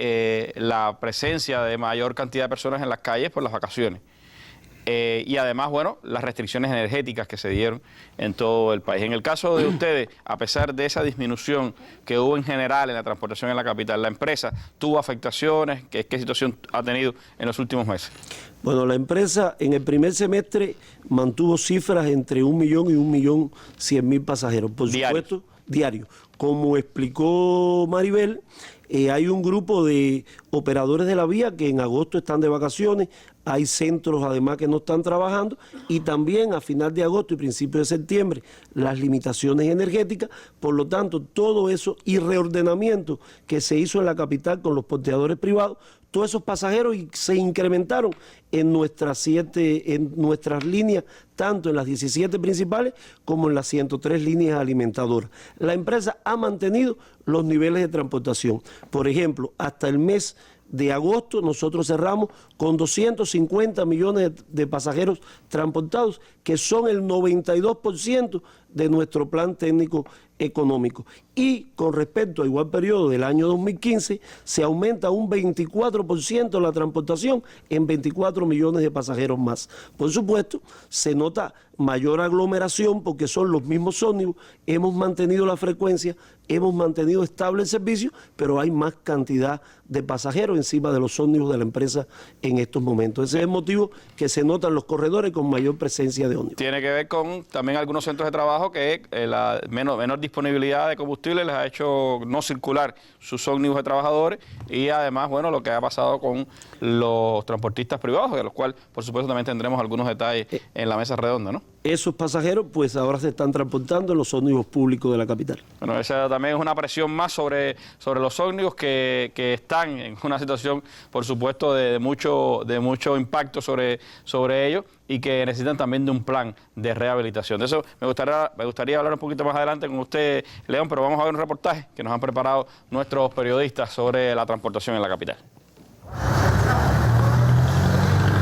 la presencia de mayor cantidad de personas en las calles por las vacaciones. Y además, bueno, las restricciones energéticas que se dieron en todo el país. En el caso de ustedes, a pesar de esa disminución que hubo en general en la transportación en la capital, ¿la empresa tuvo afectaciones? ¿Qué situación ha tenido en los últimos meses? Bueno, la empresa en el primer semestre mantuvo cifras entre 1 millón y 1.100.000 pasajeros. Por supuesto, diario. Como explicó Maribel, hay un grupo de operadores de la vía que en agosto están de vacaciones, hay centros además que no están trabajando y también a final de agosto y principio de septiembre las limitaciones energéticas, por lo tanto todo eso y reordenamiento que se hizo en la capital con los porteadores privados todos esos pasajeros y se incrementaron en nuestras líneas, tanto en las 17 principales como en las 103 líneas alimentadoras. La empresa ha mantenido los niveles de transportación. Por ejemplo, hasta el mes de agosto nosotros cerramos con 250 millones de pasajeros transportados, que son el 92% de nuestro plan técnico económico. Y con respecto al igual periodo del año 2015, se aumenta un 24% la transportación en 24 millones de pasajeros más. Por supuesto, se nota mayor aglomeración porque son los mismos ómnibus, hemos mantenido la frecuencia, hemos mantenido estable el servicio, pero hay más cantidad de pasajeros encima de los ómnibus de la empresa en estos momentos. Ese es el motivo que se notan los corredores con mayor presencia de ómnibus. Tiene que ver con también algunos centros de trabajo que la menor disponibilidad de combustible les ha hecho no circular sus ómnibus de trabajadores, y además, bueno, lo que ha pasado con los transportistas privados, de los cuales, por supuesto, también tendremos algunos detalles en la mesa redonda, ¿no? Esos pasajeros, pues ahora se están transportando en los ómnibus públicos de la capital. Bueno, esa también es una presión más sobre los ómnibus que están en una situación, por supuesto, de mucho impacto sobre ellos, y que necesitan también de un plan de rehabilitación. De eso me gustaría hablar un poquito más adelante con usted, León, pero vamos a ver un reportaje que nos han preparado nuestros periodistas sobre la transportación en la capital.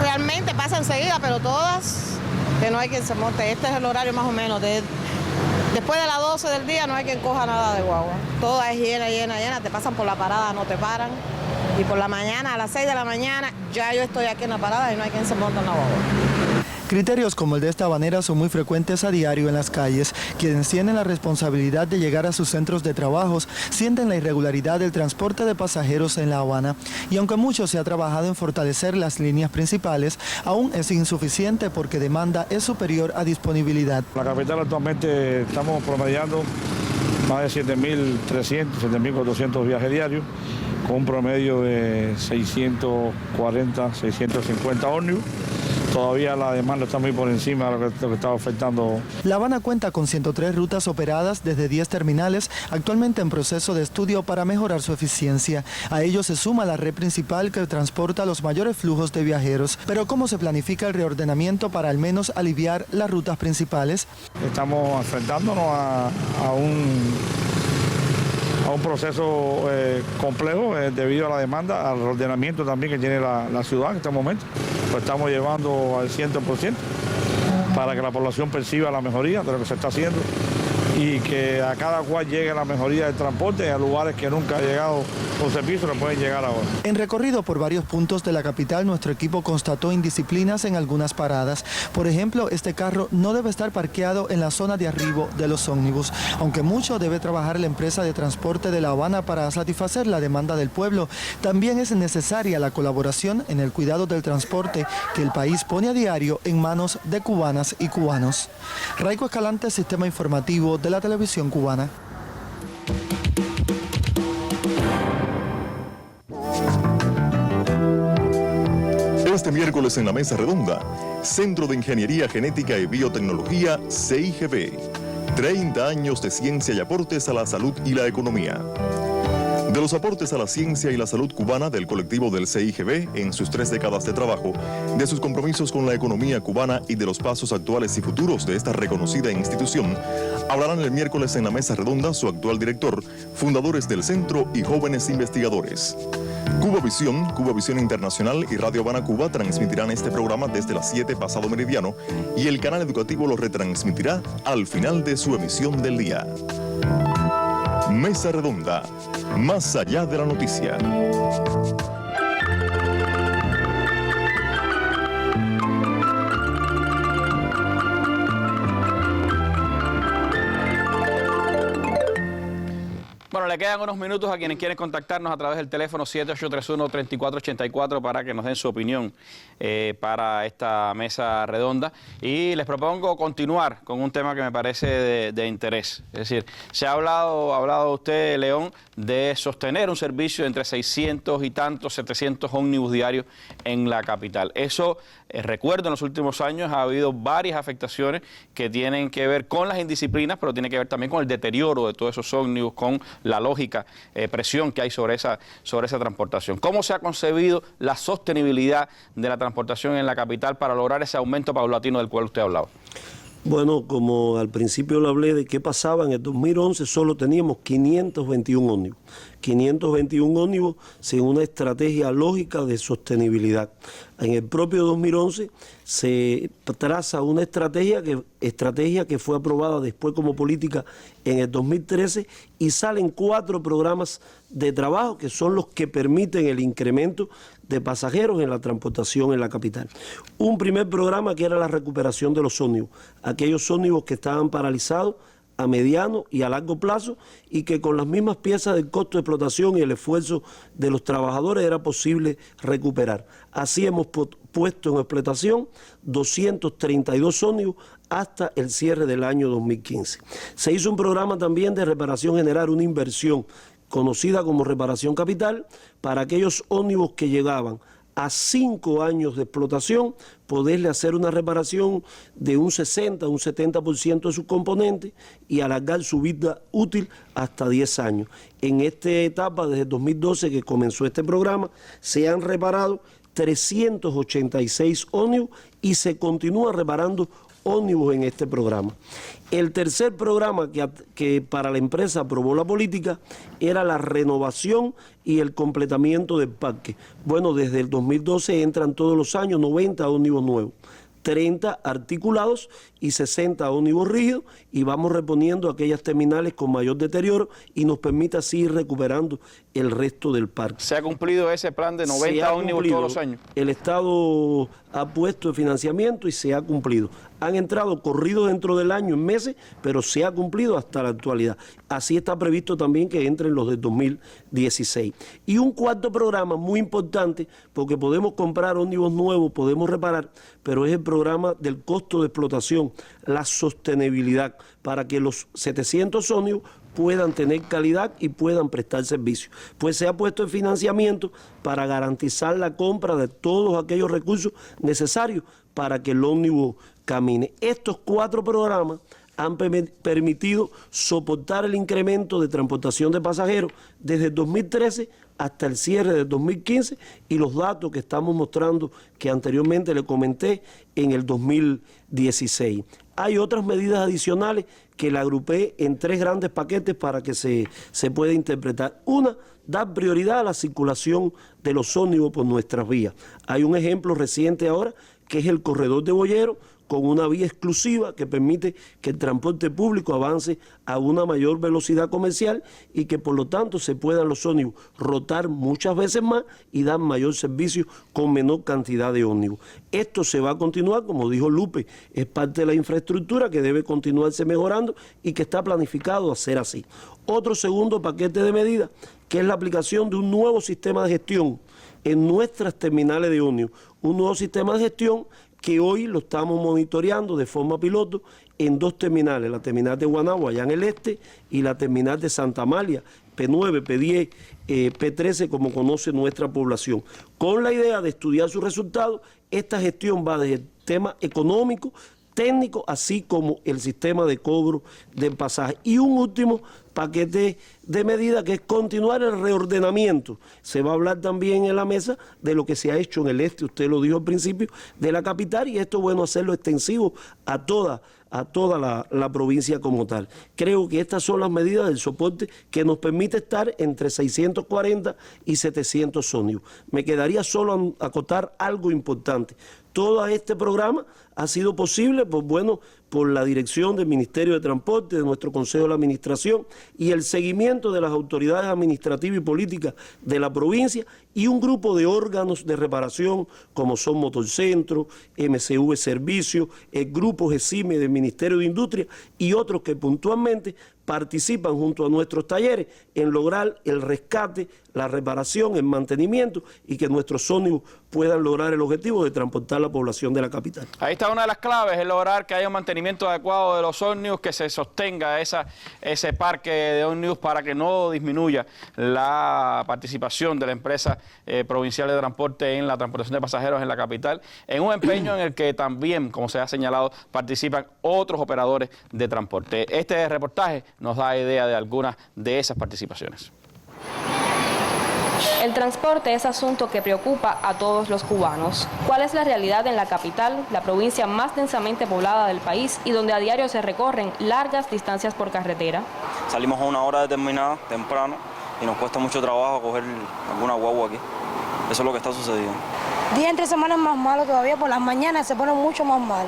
Realmente pasa enseguida, pero todas, que no hay quien se monte. Este es el horario más o menos. Después de las 12 del día no hay quien coja nada de guagua. Toda es llena, llena, llena. Te pasan por la parada, no te paran. Y por la mañana, a las 6 de la mañana, ya yo estoy aquí en la parada y no hay quien se monte en la guagua. Criterios como el de esta habanera son muy frecuentes a diario en las calles. Quienes tienen la responsabilidad de llegar a sus centros de trabajos sienten la irregularidad del transporte de pasajeros en La Habana. Y aunque mucho se ha trabajado en fortalecer las líneas principales, aún es insuficiente porque demanda es superior a disponibilidad. La capital actualmente estamos promediando más de 7.300, 7.400 viajes diarios, con un promedio de 640, 650 ómnibus. Todavía la demanda está muy por encima de lo que está ofertando. La Habana cuenta con 103 rutas operadas desde 10 terminales, actualmente en proceso de estudio para mejorar su eficiencia. A ello se suma la red principal que transporta los mayores flujos de viajeros. Pero ¿cómo se planifica el reordenamiento para al menos aliviar las rutas principales? Estamos enfrentándonos a un proceso complejo debido a la demanda, al ordenamiento también que tiene la ciudad en este momento. Lo estamos llevando al 100% para que la población perciba la mejoría de lo que se está haciendo y que a cada cual llegue la mejoría del transporte a lugares que nunca ha llegado con servicio, le pueden llegar ahora. En recorrido por varios puntos de la capital, nuestro equipo constató indisciplinas en algunas paradas. Por ejemplo, este carro no debe estar parqueado en la zona de arribo de los ómnibus. Aunque mucho debe trabajar la empresa de transporte de La Habana para satisfacer la demanda del pueblo, también es necesaria la colaboración en el cuidado del transporte que el país pone a diario en manos de cubanas y cubanos. Raico Escalante, Sistema Informativo de la Televisión Cubana. Este miércoles en la Mesa Redonda, Centro de Ingeniería Genética y Biotecnología, CIGB. 30 años de ciencia y aportes a la salud y la economía. De los aportes a la ciencia y la salud cubana del colectivo del CIGB en sus 3 décadas de trabajo, de sus compromisos con la economía cubana y de los pasos actuales y futuros de esta reconocida institución, hablarán el miércoles en la Mesa Redonda su actual director, fundadores del centro y jóvenes investigadores. Cubavisión Internacional y Radio Habana Cuba transmitirán este programa desde las 7 pasado meridiano y el canal educativo lo retransmitirá al final de su emisión del día. Mesa Redonda, más allá de la noticia. Bueno, le quedan unos minutos a quienes quieren contactarnos a través del teléfono 7831-3484 para que nos den su opinión para esta mesa redonda. Y les propongo continuar con un tema que me parece de interés. Es decir, se ha hablado usted, León, de sostener un servicio entre 600 y tantos, 700 ómnibus diarios en la capital. Eso, recuerdo, en los últimos años ha habido varias afectaciones que tienen que ver con las indisciplinas, pero tiene que ver también con el deterioro de todos esos ómnibus, con la lógica presión que hay sobre esa transportación. ¿Cómo se ha concebido la sostenibilidad de la transportación en la capital para lograr ese aumento paulatino del cual usted ha hablado? Bueno, como al principio le hablé de qué pasaba, en el 2011 solo teníamos 521 ómnibus. 521 ómnibus sin una estrategia lógica de sostenibilidad. En el propio 2011 se traza una estrategia que fue aprobada después como política en el 2013 y salen 4 programas de trabajo que son los que permiten el incremento de pasajeros en la transportación en la capital. Un primer programa que era la recuperación de los ómnibus, aquellos ómnibus que estaban paralizados a mediano y a largo plazo y que con las mismas piezas del costo de explotación y el esfuerzo de los trabajadores era posible recuperar. Así hemos puesto en explotación 232 ómnibus hasta el cierre del año 2015. Se hizo un programa también de reparación general, una inversión conocida como reparación capital, para aquellos ómnibus que llegaban a 5 años de explotación, poderle hacer una reparación de un 60, un 70% de sus componentes y alargar su vida útil hasta 10 años. En esta etapa, desde 2012 que comenzó este programa, se han reparado 386 ómnibus y se continúa reparando ómnibus en este programa. El tercer programa que para la empresa aprobó la política era la renovación y el completamiento del parque. Bueno, desde el 2012 entran todos los años 90 ómnibus nuevos, 30 articulados y 60 ómnibus rígidos, y vamos reponiendo aquellas terminales con mayor deterioro y nos permite así ir recuperando el resto del parque. ¿Se ha cumplido ese plan de 90 ómnibus todos los años? El Estado ha puesto el financiamiento y se ha cumplido. Han entrado corridos dentro del año en meses, pero se ha cumplido hasta la actualidad. Así está previsto también que entren los del 2016. Y un cuarto programa muy importante, porque podemos comprar ómnibus nuevos, podemos reparar, pero es el programa del costo de explotación, la sostenibilidad, para que los 700 ómnibus puedan tener calidad y puedan prestar servicio. Pues se ha puesto el financiamiento para garantizar la compra de todos aquellos recursos necesarios para que el ómnibus camine. Estos 4 programas han permitido soportar el incremento de transportación de pasajeros desde el 2013 hasta el cierre del 2015 y los datos que estamos mostrando que anteriormente le comenté en el 2016. Hay otras medidas adicionales que la agrupé en 3 grandes paquetes para que se pueda interpretar. Una, dar prioridad a la circulación de los ómnibus por nuestras vías. Hay un ejemplo reciente ahora que es el corredor de Boyero, con una vía exclusiva que permite que el transporte público avance a una mayor velocidad comercial y que por lo tanto se puedan los ómnibus rotar muchas veces más y dar mayor servicio con menor cantidad de ómnibus. Esto se va a continuar, como dijo Lupe, es parte de la infraestructura que debe continuarse mejorando y que está planificado a ser así. Otro segundo paquete de medidas, que es la aplicación de un nuevo sistema de gestión en nuestras terminales de ómnibus, un nuevo sistema de gestión que hoy lo estamos monitoreando de forma piloto en 2 terminales, la terminal de Guanagua, allá en el este, y la terminal de Santa Amalia, P9, P10, P13, como conoce nuestra población. Con la idea de estudiar sus resultados, esta gestión va desde el tema económico, técnico, así como el sistema de cobro del pasaje. Y un último paquete de medidas que es continuar el reordenamiento. Se va a hablar también en la mesa de lo que se ha hecho en el este, usted lo dijo al principio, de la capital, y esto es bueno hacerlo extensivo a toda la provincia como tal. Creo que estas son las medidas del soporte que nos permite estar entre 640 y 700 ómnibus. Me quedaría solo acotar algo importante. Todo este programa ha sido posible por la dirección del Ministerio de Transporte, de nuestro Consejo de la Administración y el seguimiento de las autoridades administrativas y políticas de la provincia y un grupo de órganos de reparación como son Motorcentro, MCV Servicios, el Grupo GESIME del Ministerio de Industria y otros que puntualmente participan junto a nuestros talleres en lograr el rescate, la reparación, el mantenimiento y que nuestros ómnibus puedan lograr el objetivo de transportar la población de la capital. Ahí está una de las claves, es lograr que haya un mantenimiento adecuado de los ómnibus, que se sostenga ese parque de ómnibus para que no disminuya la participación de la empresa provincial de transporte en la transportación de pasajeros en la capital, en un empeño en el que también, como se ha señalado, participan otros operadores de transporte. Este reportaje nos da idea de algunas de esas participaciones. El transporte es asunto que preocupa a todos los cubanos. ¿Cuál es la realidad en la capital, la provincia más densamente poblada del país y donde a diario se recorren largas distancias por carretera? Salimos a una hora determinada, temprano, y nos cuesta mucho trabajo coger alguna guagua aquí. Eso es lo que está sucediendo. Día entre semana es más malo todavía, por las mañanas se pone mucho más mal.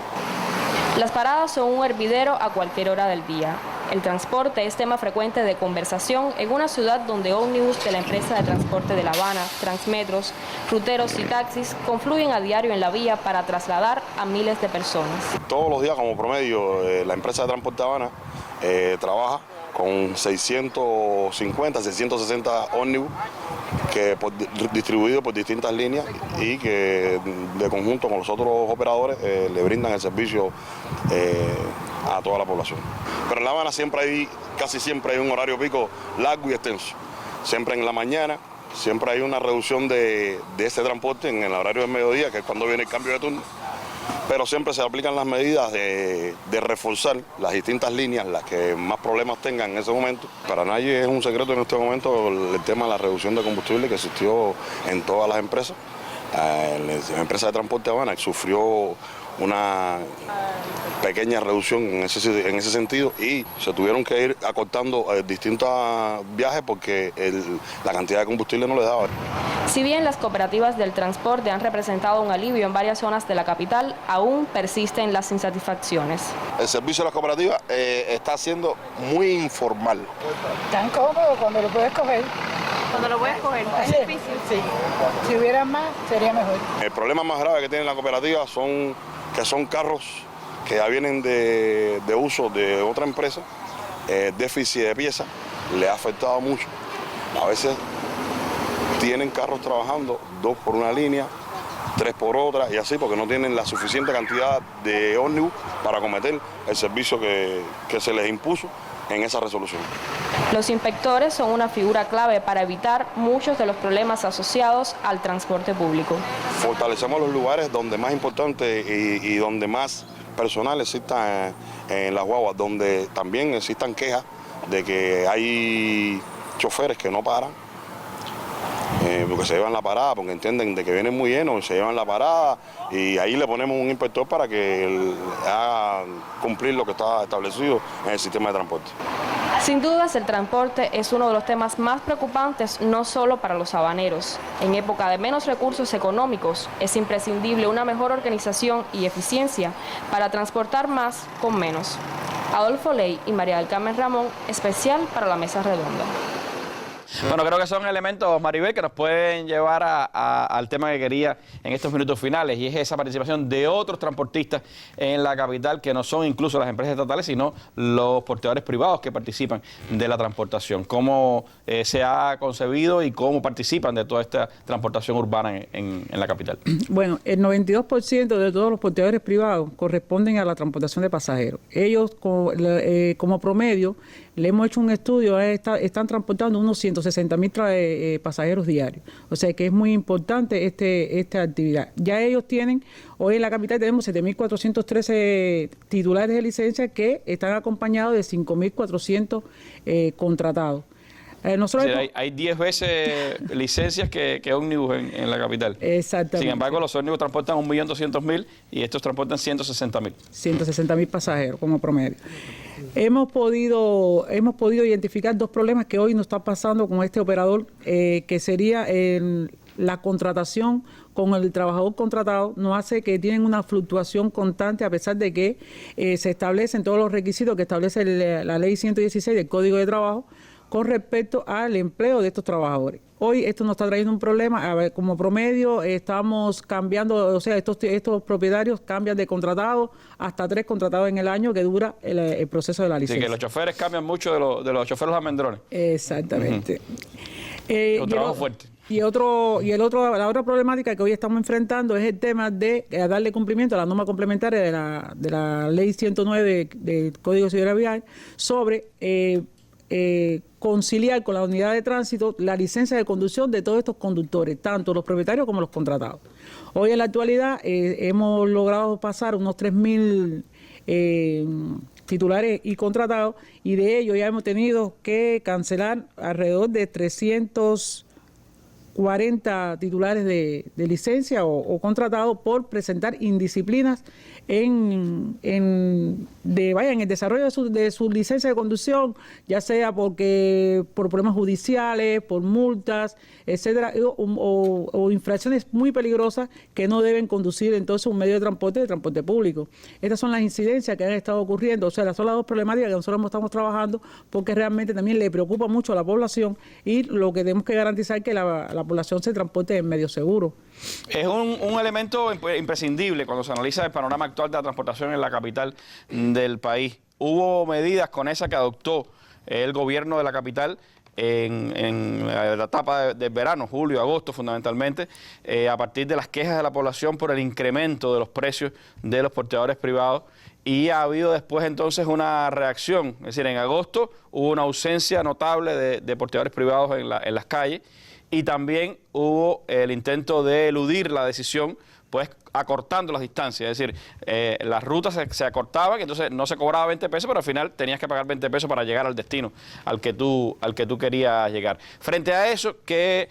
Las paradas son un hervidero a cualquier hora del día. El transporte es tema frecuente de conversación en una ciudad donde ómnibus de la empresa de transporte de La Habana, Transmetros, ruteros y taxis confluyen a diario en la vía para trasladar a miles de personas. Todos los días, como promedio, la empresa de transporte de Habana trabaja con 650, 660 ómnibus distribuidos por distintas líneas y que de conjunto con los otros operadores le brindan el servicio a toda la población. Pero en La Habana casi siempre hay un horario pico largo y extenso. Siempre en la mañana, siempre hay una reducción de ese transporte en el horario del mediodía, que es cuando viene el cambio de turno. Pero siempre se aplican las medidas de reforzar las distintas líneas, las que más problemas tengan en ese momento. Para nadie es un secreto en este momento el tema de la reducción de combustible que existió en todas las empresas. La empresa de transporte de Habana sufrió una pequeña reducción en ese sentido y se tuvieron que ir acortando distintos viajes porque la cantidad de combustible no les daba. Si bien las cooperativas del transporte han representado un alivio en varias zonas de la capital, aún persisten las insatisfacciones. El servicio de las cooperativas está siendo muy informal. Tan cómodo cuando lo puedes coger. Cuando lo puedes coger, es difícil. Sí. Si hubiera más, sería mejor. El problema más grave que tiene la cooperativa son carros que ya vienen de uso de otra empresa, déficit de piezas, le ha afectado mucho. A veces tienen carros trabajando 2 por una línea, 3 por otra y así porque no tienen la suficiente cantidad de ómnibus para acometer el servicio que se les impuso en esa resolución. Los inspectores son una figura clave para evitar muchos de los problemas asociados al transporte público. Fortalecemos los lugares donde más importante y donde más personal exista en las guaguas, donde también existan quejas de que hay choferes que no paran, porque se llevan la parada, porque entienden de que vienen muy llenos, se llevan la parada y ahí le ponemos un inspector para que haga cumplir lo que está establecido en el sistema de transporte. Sin dudas, el transporte es uno de los temas más preocupantes, no solo para los habaneros. En época de menos recursos económicos, es imprescindible una mejor organización y eficiencia para transportar más con menos. Adolfo Ley y María del Carmen Ramón, especial para la Mesa Redonda. Bueno, creo que son elementos, Maribel, que nos pueden llevar al tema que quería en estos minutos finales, y es esa participación de otros transportistas en la capital, que no son incluso las empresas estatales, sino los porteadores privados que participan de la transportación. ¿Cómo se ha concebido y cómo participan de toda esta transportación urbana en la capital? Bueno, el 92% de todos los porteadores privados corresponden a la transportación de pasajeros. Ellos, como promedio, le hemos hecho un estudio, están transportando unos 160.000 pasajeros diarios. O sea que es muy importante esta actividad. Ya ellos tienen, hoy en la capital tenemos 7.413 titulares de licencia que están acompañados de 5.400 contratados. Nosotros hay 10 veces licencias que ómnibus en la capital. Exactamente. Sin embargo, los ómnibus transportan 1.200.000 y estos transportan 160.000. 160.000 pasajeros como promedio. Hemos podido identificar 2 problemas que hoy nos está pasando con este operador, que sería la contratación con el trabajador contratado. Nos hace que tienen una fluctuación constante a pesar de que se establecen todos los requisitos que establece la ley 116 del Código de Trabajo con respecto al empleo de estos trabajadores. Hoy esto nos está trayendo un problema. A ver, como promedio estamos cambiando, o sea, estos propietarios cambian de contratado hasta 3 contratados en el año que dura el proceso de la licencia. Así que los choferes cambian mucho de los choferes almendrones. Exactamente. Un trabajo fuerte. La otra problemática que hoy estamos enfrentando es el tema de darle cumplimiento a la norma complementaria de la Ley 109 del Código Civil Vial sobre conciliar con la unidad de tránsito la licencia de conducción de todos estos conductores, tanto los propietarios como los contratados. Hoy en la actualidad hemos logrado pasar unos 3.000 titulares y contratados, y de ellos ya hemos tenido que cancelar alrededor de 340 titulares de licencia o contratados por presentar indisciplinas en el desarrollo de su licencia de conducción, ya sea por problemas judiciales, por multas, etcétera, o infracciones muy peligrosas que no deben conducir entonces un medio de transporte público. Estas son las incidencias que han estado ocurriendo, o sea, son las dos problemáticas que nosotros estamos trabajando, porque realmente también le preocupa mucho a la población, y lo que tenemos que garantizar es que la población se transporte en medio seguro. Es un elemento imprescindible cuando se analiza el panorama actual de la transportación en la capital del país. Hubo medidas con esa que adoptó el gobierno de la capital en la etapa del verano, julio, agosto fundamentalmente, a partir de las quejas de la población por el incremento de los precios de los porteadores privados, y ha habido después entonces una reacción. Es decir, en agosto hubo una ausencia notable de porteadores privados en las calles, y también hubo el intento de eludir la decisión, pues acortando las distancias. Es decir, las rutas se acortaban, y entonces no se cobraba 20 pesos, pero al final tenías que pagar 20 pesos para llegar al destino al que tú querías llegar. Frente a eso, ¿qué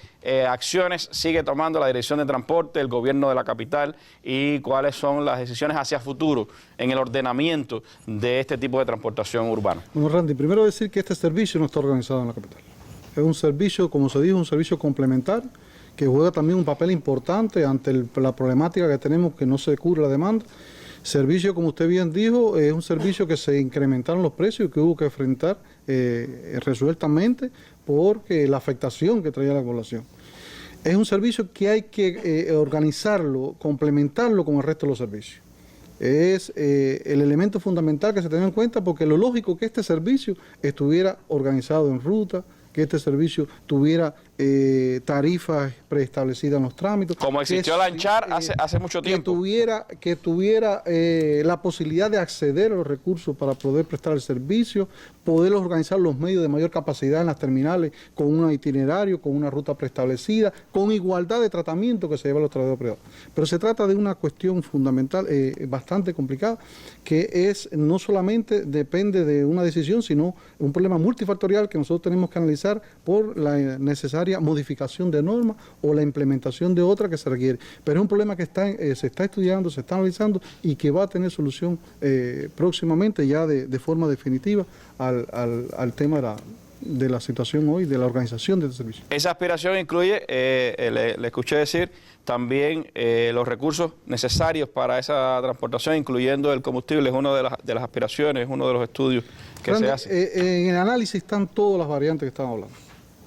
acciones sigue tomando la Dirección de Transporte, el gobierno de la capital, y cuáles son las decisiones hacia futuro en el ordenamiento de este tipo de transportación urbana? Bueno, Randy, primero decir que este servicio no está organizado en la capital. Es un servicio, como se dijo, un servicio complementario, que juega también un papel importante ante la problemática que tenemos, que no se cubre la demanda. Servicio, como usted bien dijo, es un servicio que se incrementaron los precios y que hubo que enfrentar resueltamente porque la afectación que traía la población. Es un servicio que hay que organizarlo, complementarlo con el resto de los servicios. Es el elemento fundamental que se tenga en cuenta, porque lo lógico es que este servicio estuviera organizado en ruta, que este servicio tuviera tarifas preestablecidas en los trámites. Como existió Lanchar hace mucho tiempo. Que tuviera la posibilidad de acceder a los recursos para poder prestar el servicio, poder organizar los medios de mayor capacidad en las terminales con un itinerario, con una ruta preestablecida, con igualdad de tratamiento que se lleva a los trabajadores privados. Pero se trata de una cuestión fundamental, bastante complicada, que es no solamente depende de una decisión, sino un problema multifactorial que nosotros tenemos que analizar por la necesaria modificación de normas o la implementación de otra que se requiere. Pero es un problema que se está estudiando, se está analizando, y que va a tener solución próximamente, ya de forma definitiva, al tema de la situación hoy, de la organización de este servicio. Esa aspiración incluye, le escuché decir, también los recursos necesarios para esa transportación, incluyendo el combustible. Es una de las aspiraciones, es uno de los estudios que se hace. En el análisis están todas las variantes que estamos hablando,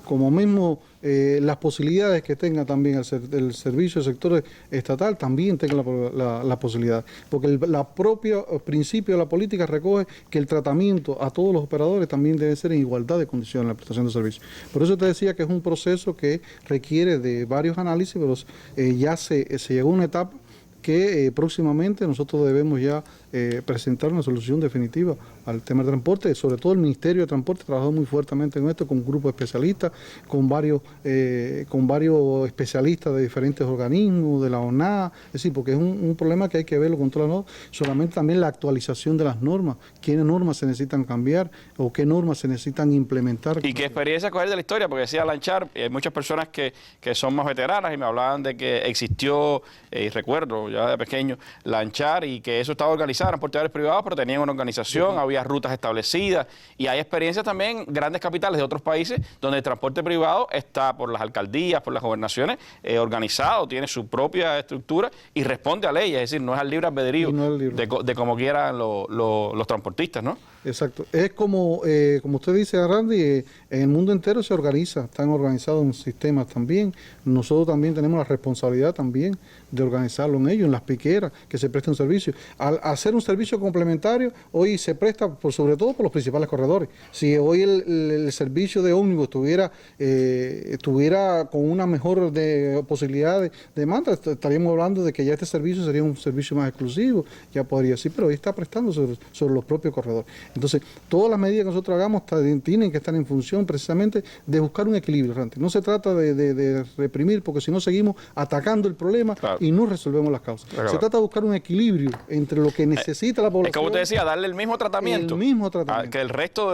como mismo las posibilidades que tenga también el servicio del sector estatal, también tenga la posibilidad, porque el propio principio de la política recoge que el tratamiento a todos los operadores también debe ser en igualdad de condiciones en la prestación de servicios. Por eso te decía que es un proceso que requiere de varios análisis, pero ya se llegó a una etapa que próximamente nosotros debemos ya presentar una solución definitiva al tema del transporte. Sobre todo el Ministerio de Transporte trabajó muy fuertemente en esto, con un grupo de especialistas, con varios especialistas de diferentes organismos, de la ONA, es decir, porque es un problema que hay que verlo con toda la norma. Solamente también la actualización de las normas, qué normas se necesitan cambiar o qué normas se necesitan implementar. Y qué experiencia coger de la historia, porque decía Lanchar, hay muchas personas que son más veteranas y me hablaban de que existió, y recuerdo ya de pequeño, Lanchar, y que eso estaba organizado, eran porteadores privados, pero tenían una organización, había rutas establecidas, y hay experiencias también en grandes capitales de otros países donde el transporte privado está por las alcaldías, por las gobernaciones, organizado, tiene su propia estructura y responde a leyes, es decir, no es al libre albedrío de como quieran los transportistas, ¿no? Exacto. Es como usted dice, Randy, en el mundo entero se organiza, están organizados en sistemas también. Nosotros también tenemos la responsabilidad también de organizarlo en ellos. ellos, en las piqueras, que se presta un servicio. Al hacer un servicio complementario, hoy se presta sobre todo por los principales corredores. Si hoy el servicio de ómnibus estuviera con una mejor posibilidad de demanda, estaríamos hablando de que ya este servicio sería un servicio más exclusivo, ya podría ser, pero hoy está prestando sobre los propios corredores. Entonces, todas las medidas que nosotros hagamos tienen que estar en función precisamente de buscar un equilibrio. No se trata de reprimir, porque si no seguimos atacando el problema y no resolvemos las causas. Claro. Se trata de buscar un equilibrio entre lo que necesita la población. Es como te decía, darle el mismo tratamiento. Que el resto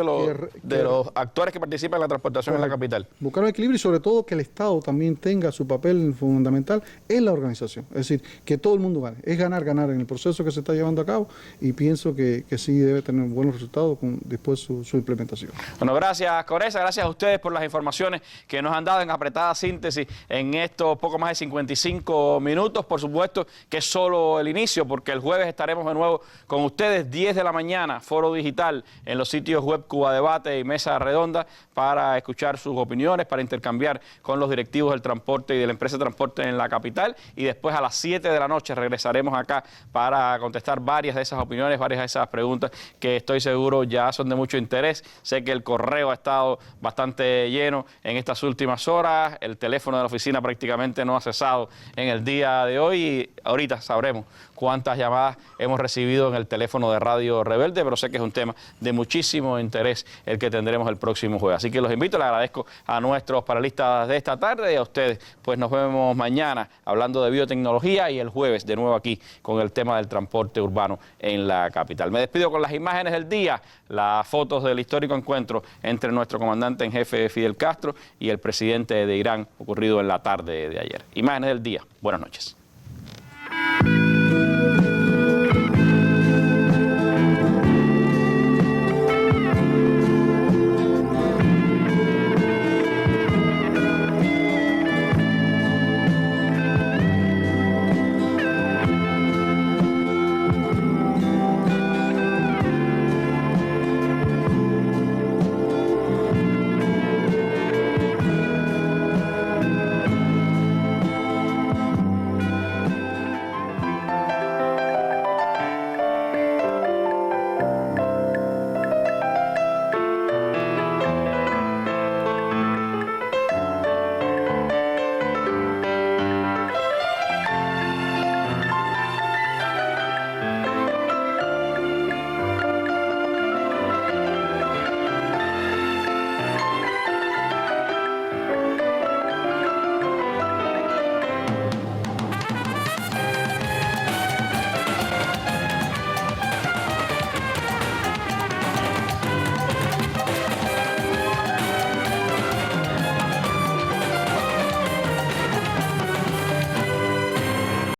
de los actores que participan en la transportación en la capital. Buscar un equilibrio y sobre todo que el Estado también tenga su papel fundamental en la organización. Es decir, que todo el mundo gane. Es ganar en el proceso que se está llevando a cabo y pienso que sí debe tener buenos resultados después su implementación. Bueno, gracias Coresa, gracias a ustedes por las informaciones que nos han dado en apretada síntesis en estos poco más de 55 minutos. Por supuesto que es solo el inicio, porque el jueves estaremos de nuevo con ustedes, 10 de la mañana, foro digital en los sitios web Cuba Debate y Mesa Redonda, para escuchar sus opiniones, para intercambiar con los directivos del transporte y de la empresa de transporte en la capital, y después a las 7 de la noche regresaremos acá para contestar varias de esas opiniones, varias de esas preguntas que estoy seguro ya son de mucho interés. Sé que el correo ha estado bastante lleno en estas últimas horas, el teléfono de la oficina prácticamente no ha cesado en el día de hoy y ahorita sabremos cuántas llamadas hemos recibido en el teléfono de Radio Rebelde, pero sé que es un tema de muchísimo interés el que tendremos el próximo jueves. Así que los invito, les agradezco a nuestros panelistas de esta tarde y a ustedes, pues nos vemos mañana hablando de biotecnología y el jueves de nuevo aquí con el tema del transporte urbano en la capital. Me despido con las imágenes del día, las fotos del histórico encuentro entre nuestro comandante en jefe Fidel Castro y el presidente de Irán ocurrido en la tarde de ayer. Imágenes del día. Buenas noches.